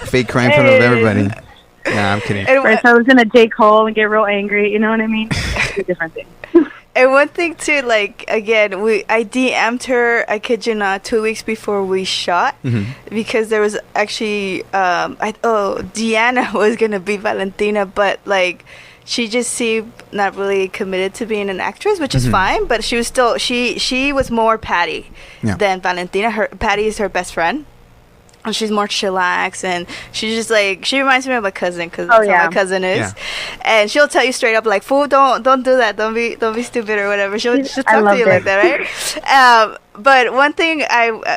[SPEAKER 1] Fake cry in front of everybody. Nah, I'm kidding.
[SPEAKER 6] Right, so I was going to dig hole and get real angry, you know what I mean? It's a different thing.
[SPEAKER 3] And one thing too, like, again, I DM'd her, I kid you not, 2 weeks before we shot, because there was actually Deanna was gonna be Valentina, but like she just seemed not really committed to being an actress, which is fine. But she was still she was more Patty than Valentina. Patty is her best friend. And she's more chillax, and she's just like, she reminds me of my cousin, because that's how my cousin is. And she'll tell you straight up, like, fool, don't do that, don't be stupid or whatever. She'll talk to you like that, right? But one thing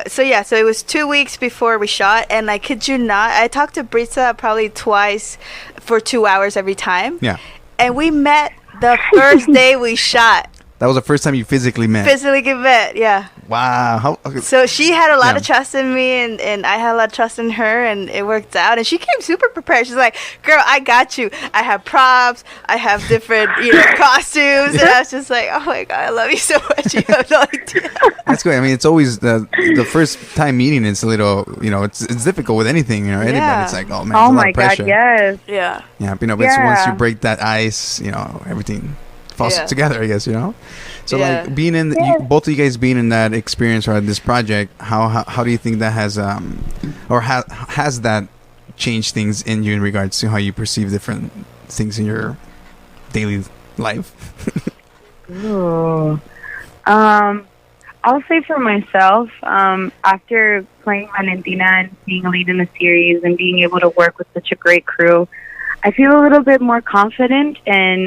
[SPEAKER 3] so it was 2 weeks before we shot, and I kid you not, I talked to Briza probably twice for 2 hours every time. Yeah. And we met the first day we shot.
[SPEAKER 1] That was the first time you physically met?
[SPEAKER 3] Physically met, yeah.
[SPEAKER 1] Wow.
[SPEAKER 3] So she had a lot of trust in me, and I had a lot of trust in her, and it worked out. And she came super prepared. She's like, girl, I got you. I have props. I have different, costumes. And I was just like, oh, my God, I love you so much. You have no idea. That's
[SPEAKER 1] great. I mean, it's always the first time meeting. It's a little, it's difficult with anything. Anybody. It's like, oh, man,
[SPEAKER 6] oh,
[SPEAKER 1] it's a
[SPEAKER 6] my
[SPEAKER 1] lot of pressure.
[SPEAKER 6] God, yes.
[SPEAKER 3] Yeah.
[SPEAKER 1] Yeah, but once you break that ice, everything falls together, I guess, So like being in both of you guys being in that experience or this project, how do you think that has has that changed things in you in regards to how you perceive different things in your daily life?
[SPEAKER 6] Ooh. I'll say for myself, after playing Valentina and being a lead in the series and being able to work with such a great crew, I feel a little bit more confident in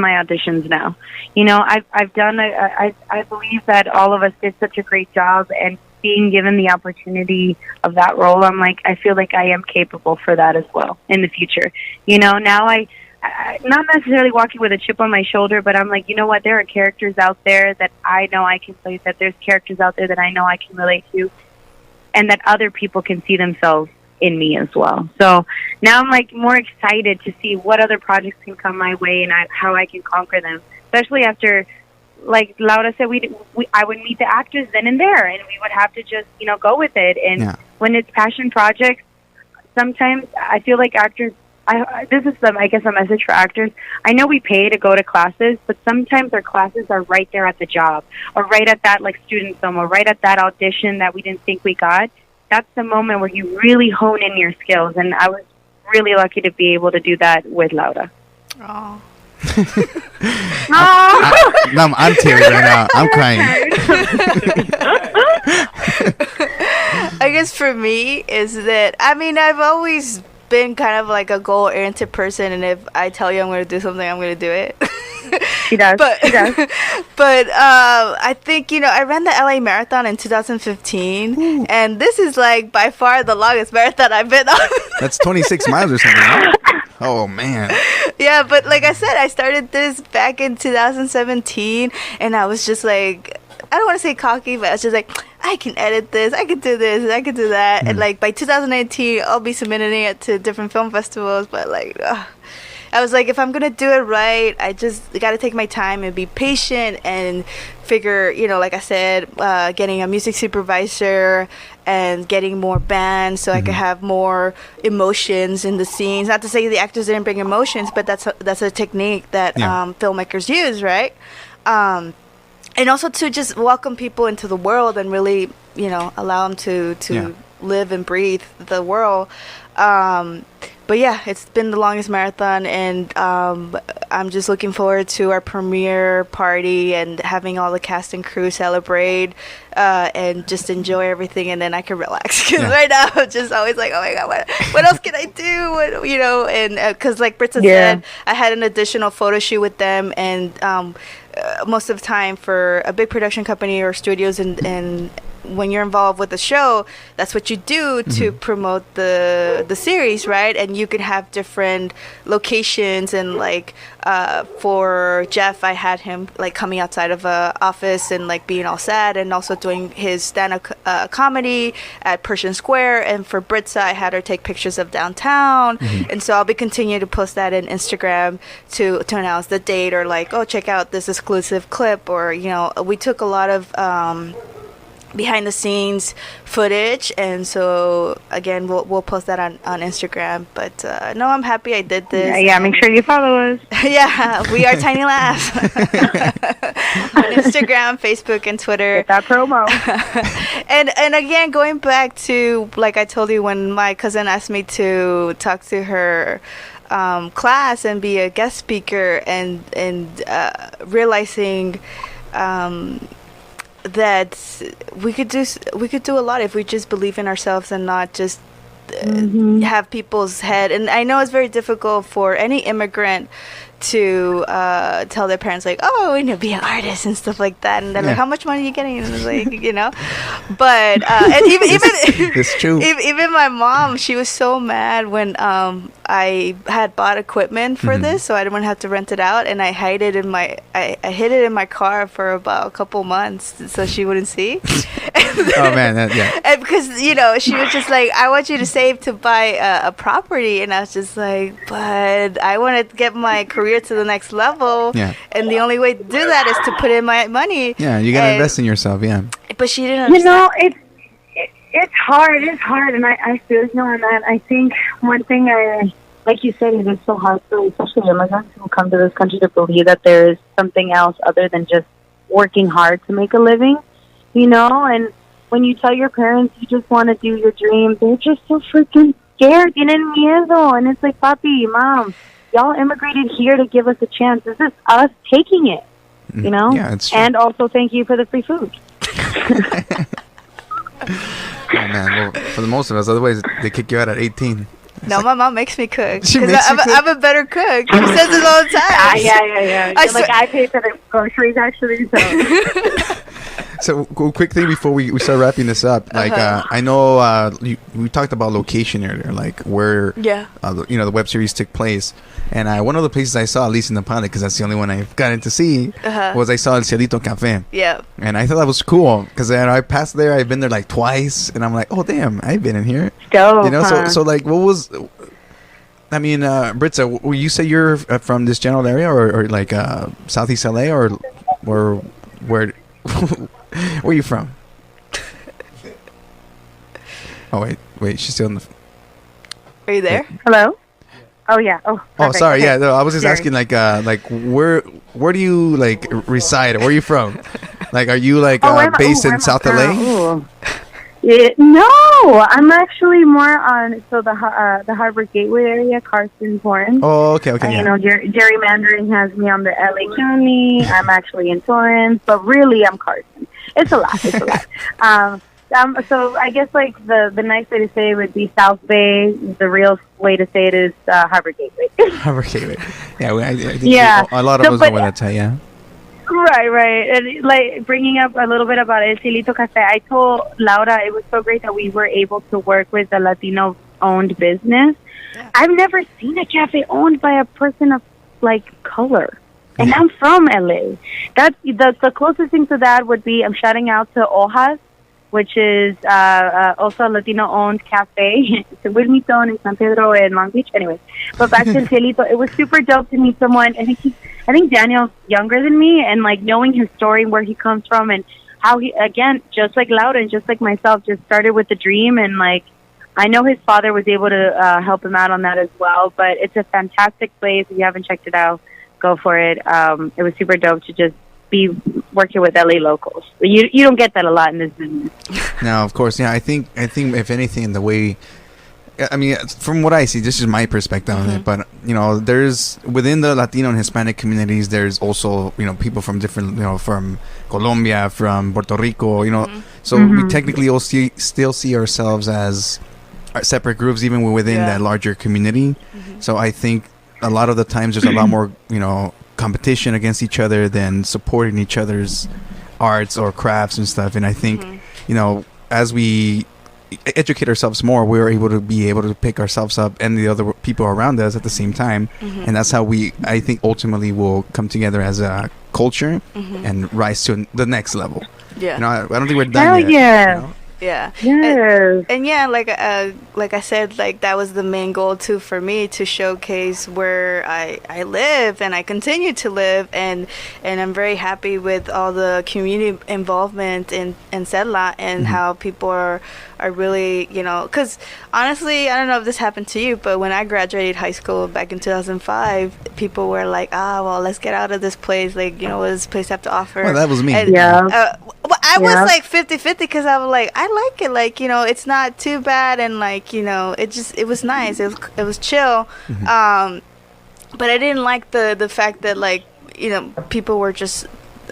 [SPEAKER 6] my auditions now. I've done I believe that all of us did such a great job, and being given the opportunity of that role, I feel like I am capable for that as well in the future. Now I not necessarily walking with a chip on my shoulder, but I'm like, you know what, there are characters out there that I know I can play, that there's characters out there that I know I can relate to, and that other people can see themselves in me as well. So now I'm more excited to see what other projects can come my way and how I can conquer them. Especially after, like Laura said, I would meet the actors then and there, and we would have to just go with it. And when it's passion projects, sometimes I feel like actors. This is I guess a message for actors. I know we pay to go to classes, but sometimes our classes are right there at the job, or right at that student film, or right at that audition that we didn't think we got. That's the moment where you really hone in your skills, and I was really lucky to be able to do that with Laura.
[SPEAKER 3] Oh.
[SPEAKER 1] I'm teary right now. I'm crying.
[SPEAKER 3] I guess for me is that, I've always been kind of like a goal-oriented person, and if I tell you I'm going to do something, I'm going to do it.
[SPEAKER 6] She does.
[SPEAKER 3] But I think, I ran the LA Marathon in 2015, and this is by far the longest marathon I've been on.
[SPEAKER 1] That's 26 miles or something, right? Oh, man.
[SPEAKER 3] Yeah, but like I said, I started this back in 2017, and I was just I don't want to say cocky, but I was just I can edit this, I can do this, I can do that. And by 2018, I'll be submitting it to different film festivals, but I was like, if I'm gonna do it right, I just gotta take my time and be patient and figure, like I said, getting a music supervisor and getting more bands so I could have more emotions in the scenes. Not to say the actors didn't bring emotions, but that's a technique that filmmakers use, right? And also to just welcome people into the world and really, allow them to live and breathe the world. But yeah, it's been the longest marathon, and I'm just looking forward to our premiere party and having all the cast and crew celebrate and just enjoy everything, and then I can relax. Because right now I'm just always like, oh my god, what else can I do? And because like Briza said, I had an additional photo shoot with them, and most of the time for a big production company or studios and when you're involved with the show, that's what you do to promote the series, right? And you can have different locations, and like for Jeff, I had him like coming outside of a office and like being all sad, and also doing his stand-up comedy at Pershing Square. And for Briza, I had her take pictures of downtown, and so I'll be continuing to post that in Instagram to announce the date, or like, oh, check out this exclusive clip, or we took a lot of behind the scenes footage, and so again we'll post that on Instagram. But no, I'm happy I did this.
[SPEAKER 6] Yeah, make sure you follow us.
[SPEAKER 3] Yeah, we are Tiny Laughs on Instagram, Facebook, and Twitter.
[SPEAKER 6] Get that promo.
[SPEAKER 3] and again, going back to, like I told you, when my cousin asked me to talk to her class and be a guest speaker, and realizing that we could do a lot if we just believe in ourselves and not just have people's head. And I know it's very difficult for any immigrant to tell their parents like, oh, we need to be an artist and stuff like that, and they're like, how much money are you getting? And it's like, but and even
[SPEAKER 1] it's true.
[SPEAKER 3] Even my mom, she was so mad when I had bought equipment for this, so I didn't have to rent it out, and I hid it in my car for about a couple months so she wouldn't see.
[SPEAKER 1] Oh man,
[SPEAKER 3] and because she was just like, I want you to save to buy a property, and I was just like, but I want to get my career to the next level, and the only way to do that is to put in my money.
[SPEAKER 1] Yeah, you gotta invest in yourself.
[SPEAKER 3] But she didn't understand.
[SPEAKER 6] It's hard, and I feel you on that. I think one thing like you said, it is so hard for especially immigrants who come to this country to believe that there is something else other than just working hard to make a living, and when you tell your parents you just want to do your dream, they're just so freaking scared, tienen miedo, and it's like, papi, mom, y'all immigrated here to give us a chance. This is us taking it,
[SPEAKER 1] Yeah, it's true.
[SPEAKER 6] And also thank you for the free food.
[SPEAKER 1] Oh man, well, for the most of us, otherwise they kick you out at 18.
[SPEAKER 3] No, my mom makes me cook.
[SPEAKER 1] She makes you cook?
[SPEAKER 3] I'm a better cook. She says it all the time.
[SPEAKER 6] Yeah. I pay for the groceries actually.
[SPEAKER 1] So quick thing before we start wrapping this up, like I know we talked about location earlier, like where the web series took place, and one of the places I saw, at least in the pilot, because that's the only one I've gotten to see, was I saw El Cielito Cafe. Yeah. And I thought that was cool because I passed there. I've been there like twice, and I'm like, oh damn, I've been in here.
[SPEAKER 6] Dope,
[SPEAKER 1] so like, what was? I mean, Briza, you say you're from this general area, or like Southeast LA, or where? Where are you from? Oh wait, she's still in the.
[SPEAKER 3] Are you there?
[SPEAKER 6] Hello. Oh yeah. Oh.
[SPEAKER 1] Oh, sorry. Okay. Yeah, no, I was just asking, like where do you like reside? Where are you from? Like, are you like based in South LA?
[SPEAKER 6] No, I'm actually more on the Harbor Gateway area, Carson, Torrance.
[SPEAKER 1] Oh, okay.
[SPEAKER 6] Gerrymandering has me on the LA County. I'm actually in Torrance, but really I'm Carson. It's a lot. So I guess like the nice way to say it would be South Bay. The real way to say it is Harbor Gateway.
[SPEAKER 1] Harbor Gateway. Yeah, I think a lot of us know what that's at. Yeah.
[SPEAKER 6] Right. And like bringing up a little bit about El Cielito Cafe, I told Laura it was so great that we were able to work with a Latino-owned business. Yeah. I've never seen a cafe owned by a person of like color, and I'm from LA. That's the closest thing to that would be I'm shouting out to Hojas. which is also a Latino-owned cafe. It's a Wilmington in San Pedro and Long Beach. Anyways, but back to El Cielito, it was super dope to meet someone. I think Daniel's younger than me, and like knowing his story, where he comes from, and how he, again, just like Laura and just like myself, just started with the dream. And like, I know his father was able to help him out on that as well. But it's a fantastic place. If you haven't checked it out, go for it. It was super dope to just be working with LA locals. You don't get that a lot in this business.
[SPEAKER 1] No, of course. Yeah, I think if anything, the way, I mean, from what I see, this is my perspective on it, but you know, there's within the Latino and Hispanic communities, there's also, you know, people from different, you know, from Colombia, from Puerto Rico, you know, so we technically all still see ourselves as separate groups, even within that larger community. So I think a lot of the times there's a lot more, you know, competition against each other than supporting each other's arts or crafts and stuff. And I think, you know, as we educate ourselves more, we're able to pick ourselves up and the other people around us at the same time. And that's how I think ultimately will come together as a culture and rise to the next level. You know, I don't think we're done yet.
[SPEAKER 6] Yeah.
[SPEAKER 1] You know?
[SPEAKER 3] Yeah.
[SPEAKER 6] Yes.
[SPEAKER 3] And yeah, like I said, like that was the main goal too for me, to showcase where I live and I continue to live, and I'm very happy with all the community involvement in Sedla, and how people are really, you know, because honestly, I don't know if this happened to you, but when I graduated high school back in 2005, people were like, well, let's get out of this place, like, you know, what does this place have to offer?
[SPEAKER 1] Well, that was me.
[SPEAKER 3] And, well, I was like 50-50, because I was like, I like it, like, you know, it's not too bad, and like, you know, it was nice, it was chill, but I didn't like the fact that, like, you know, people were just,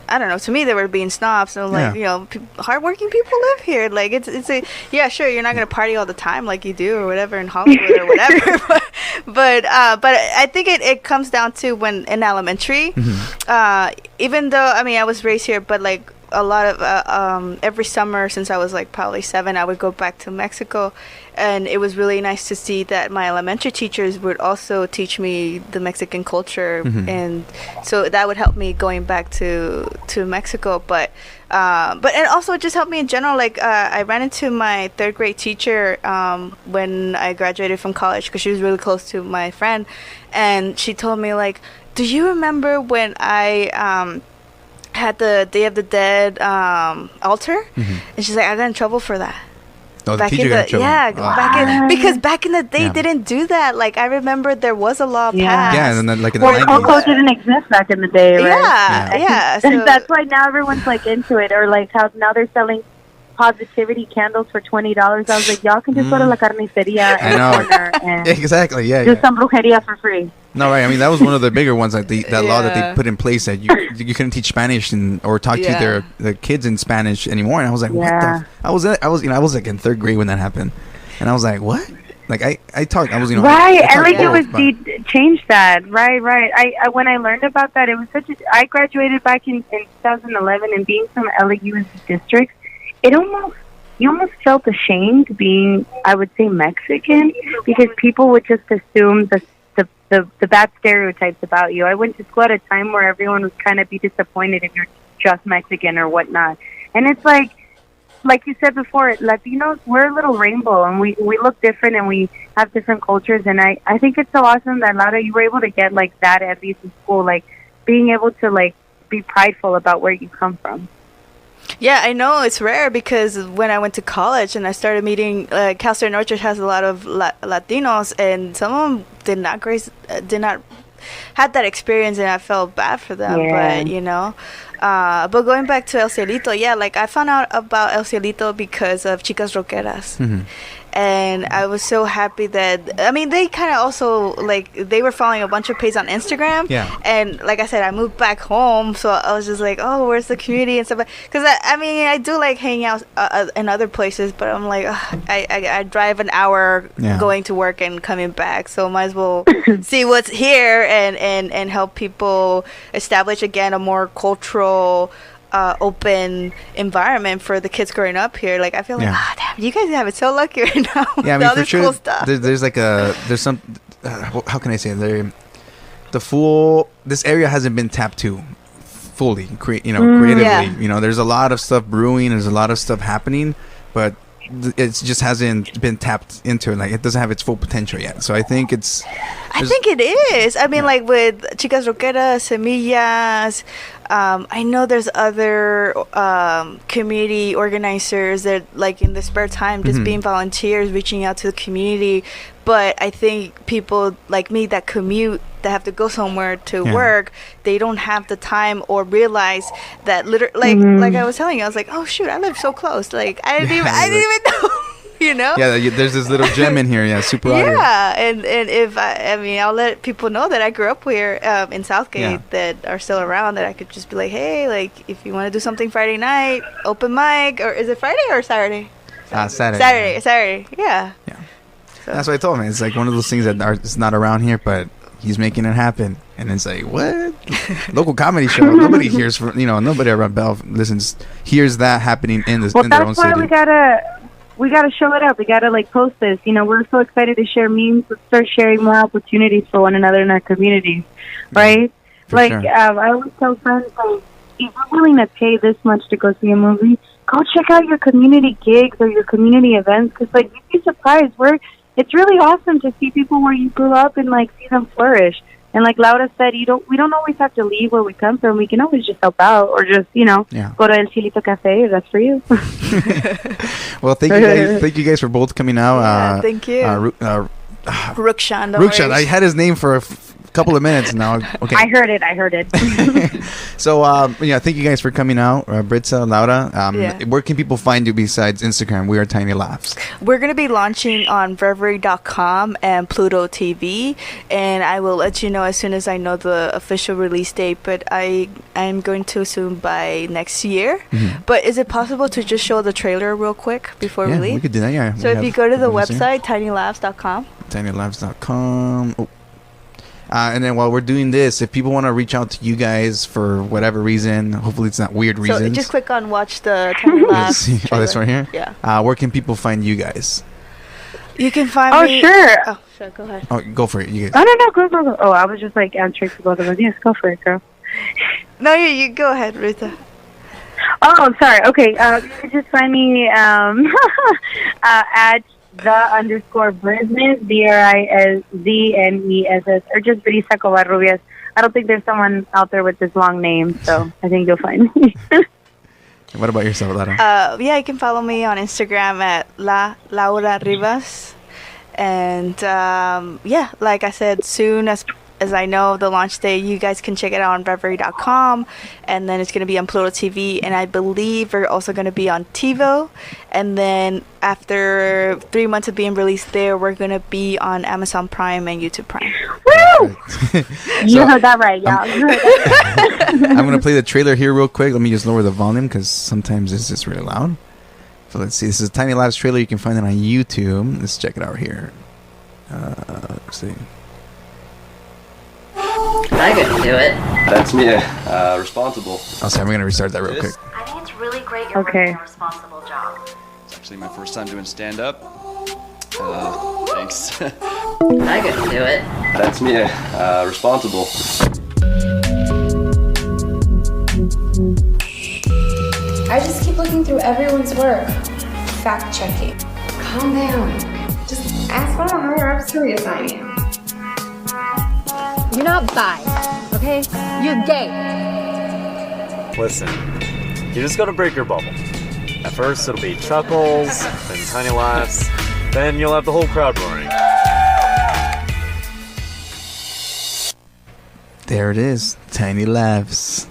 [SPEAKER 3] I don't know, to me they were being snobs, and like, you know, hardworking people live here, like it's a, yeah, sure, you're not gonna party all the time like you do or whatever in Hollywood or whatever, but I think it comes down to when in elementary, even though, I mean, I was raised here, but like a lot of every summer since I was like probably 7, I would go back to Mexico, and it was really nice to see that my elementary teachers would also teach me the Mexican culture, and so that would help me going back to Mexico. But and also it just helped me in general. Like I ran into my 3rd grade teacher when I graduated from college, because she was really close to my friend, and she told me, like, do you remember when I had the Day of the Dead altar? And she's like, I got in trouble for that.
[SPEAKER 1] Oh, back the teacher got in trouble.
[SPEAKER 3] Yeah, because back in the day, they didn't do that. Like, I remember there was a law passed.
[SPEAKER 1] Yeah, and then like in the 90s.
[SPEAKER 6] Coco didn't exist back in the day, right?
[SPEAKER 3] Yeah. So
[SPEAKER 6] that's why now everyone's like into it, or like how now they're selling positivity candles for $20. I was like, y'all can just go to La Carniceria and
[SPEAKER 1] exactly,
[SPEAKER 6] do some brujeria for free.
[SPEAKER 1] No, right. I mean, that was one of the bigger ones, like that law that they put in place, that you couldn't teach Spanish or talk to their kids in Spanish anymore. And I was like, what the? I was like in 3rd grade when that happened, and I was like, what? Like I talked. I was, you know,
[SPEAKER 6] right. And like it changed that. Right. I when I learned about that, it was I graduated back in 2011, and being from LAU's districts, you almost felt ashamed being, I would say, Mexican, because people would just assume the bad stereotypes about you. I went to school at a time where everyone would kind of be disappointed if you're just Mexican or whatnot. And it's like you said before, Latinos, we're a little rainbow, and we look different, and we have different cultures. And I think it's so awesome that, Laura, you were able to get like that, at least in school, like being able to like be prideful about where you come from.
[SPEAKER 3] Yeah, I know it's rare, because when I went to college and I started meeting, Cal State Northridge has a lot of Latinos, and some of them did not had that experience, and I felt bad for them. But you know, but going back to El Cielito, like I found out about El Cielito because of Chicas Rockeras. And I was so happy that, I mean, they kind of also, like, they were following a bunch of pages on Instagram. And like I said, I moved back home, so I was just like, oh, where's the community and stuff. Because I mean, I do like hanging out in other places, but I'm like, I drive an hour going to work and coming back, so might as well see what's here and help people establish again a more cultural, open enviroment for the kids growing up here. Like, I feel like, damn, you guys have it so lucky right now.
[SPEAKER 1] Yeah, I mean, for sure,
[SPEAKER 3] cool stuff.
[SPEAKER 1] There's some, how can I say it? This area hasn't been tapped to fully, creatively. You know, there's a lot of stuff brewing, there's a lot of stuff happening, but it just hasn't been tapped into. Like, it doesn't have its full potential yet. So I think it
[SPEAKER 3] is. I mean, like with Chicas Rockeras, Semillas, I know there's other community organizers that, like, in the spare time, just being volunteers, reaching out to the community. But I think people like me that commute, that have to go somewhere to work, they don't have the time or realize that like I was telling you, I was like, oh shoot, I live so close. Like I didn't even know. You know?
[SPEAKER 1] Yeah, there's this little gem in here. Yeah, super audio.
[SPEAKER 3] Yeah, and if I mean, I'll let people know that I grew up here in Southgate that are still around, that I could just be like, hey, like, if you want to do something Friday night, open mic, or is it Friday or Saturday? Saturday, yeah. So.
[SPEAKER 1] That's what I told him. It's like one of those things that it's not around here, but he's making it happen. And it's like, what? Local comedy show. Nobody hears from, nobody around Bell hears that happening in their own city.
[SPEAKER 6] Well, that's why we gotta show it up. We gotta like post this. We're so excited to share memes. Let's start sharing more opportunities for one another in our communities, right? Like sure. I always tell friends, like, if you're willing to pay this much to go see a movie, go check out your community gigs or your community events. Because like you'd be surprised. It's really awesome to see people where you grew up and like see them flourish. And like Laura said, we don't always have to leave where we come from. We can always just help out or just, go to El Chilito Cafe if that's for you.
[SPEAKER 1] Well, thank you guys for both coming out.
[SPEAKER 3] Yeah, thank you. Rukshan.
[SPEAKER 1] I had his name for a couple of minutes now. Okay.
[SPEAKER 6] I heard it.
[SPEAKER 1] So, thank you guys for coming out, Briza, Laura. Where can people find you besides Instagram? We are Tiny Laughs.
[SPEAKER 3] We're going to be launching on Reverie.com and Pluto TV, and I will let you know as soon as I know the official release date, but I'm going to assume by next year. Mm-hmm. But is it possible to just show the trailer real quick before we leave?
[SPEAKER 1] We could do that, yeah.
[SPEAKER 3] So if you go to the website, tinylaughs.com.
[SPEAKER 1] tinylaughs.com. Oh. And then while we're doing this, if people want to reach out to you guys for whatever reason, hopefully it's not weird reasons.
[SPEAKER 3] So just click on watch the Tiny Labs.
[SPEAKER 1] Oh, that's right here?
[SPEAKER 3] Yeah.
[SPEAKER 1] Where can people find you guys?
[SPEAKER 3] You can find me.
[SPEAKER 6] Sure.
[SPEAKER 3] Oh, sure. Go ahead.
[SPEAKER 1] Oh, go for it. You guys.
[SPEAKER 6] Oh, no. Go. Oh, I was just like answering for both of us. Yes, go for it, girl.
[SPEAKER 3] No, you go ahead, Rita.
[SPEAKER 6] Oh, sorry. Okay. You can just find me at _Briznes, BRIZNESS, or just Briza Covarrubias. I don't think there's someone out there with this long name, so I think you'll find me.
[SPEAKER 1] What about yourself, Laura?
[SPEAKER 3] You can follow me on Instagram at Laura Rivas. And like I said, soon as I know the launch date, you guys can check it out on Reverie.com, and then it's going to be on Pluto TV, and I believe we're also going to be on TiVo, and then after 3 months of being released there, we're going to be on Amazon Prime and YouTube Prime.
[SPEAKER 6] Woo! You heard that right, y'all.
[SPEAKER 1] I'm going to play the trailer here real quick. Let me just lower the volume because sometimes it's just really loud. So let's see. This is a Tiny Labs trailer. You can find it on YouTube. Let's check it out here. Let's see.
[SPEAKER 7] I could do it.
[SPEAKER 8] That's me, responsible.
[SPEAKER 1] Oh, sorry, I'm going to restart that real quick.
[SPEAKER 7] I think it's really great you're working a responsible job.
[SPEAKER 8] It's actually my first time doing stand-up. Thanks.
[SPEAKER 7] I could do it.
[SPEAKER 8] That's me, responsible.
[SPEAKER 9] I just keep looking through everyone's work. Fact-checking. Calm down. Just ask one of them how serious I am.
[SPEAKER 10] You're not bi, okay? You're gay.
[SPEAKER 11] Listen, you just gotta break your bubble. At first it'll be chuckles, then tiny laughs, then you'll have the whole crowd roaring.
[SPEAKER 1] There it is, Tiny Laughs.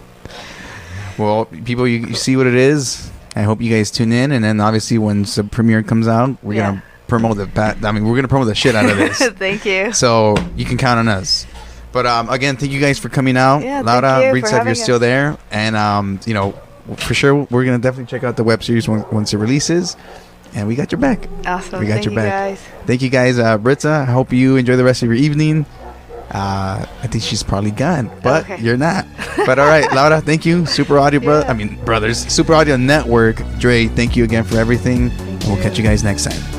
[SPEAKER 1] Well, people, you see what it is. I hope you guys tune in, and then obviously when the premiere comes out, we're gonna promote we're gonna promote the shit out of this.
[SPEAKER 3] Thank you.
[SPEAKER 1] So you can count on us. But again, thank you guys for coming out.
[SPEAKER 3] Yeah,
[SPEAKER 1] Laura, Briza, if you're still there. And, for sure, we're going to definitely check out the web series once it releases. And we got your back.
[SPEAKER 3] Awesome.
[SPEAKER 1] We got your back.
[SPEAKER 3] Guys.
[SPEAKER 1] Thank you guys, Briza. I hope you enjoy the rest of your evening. I think she's probably gone, but you're not. But all right, Laura, thank you. Super Audio, brothers. Super Audio Network. Dre, thank you again for everything. And we'll catch you guys next time.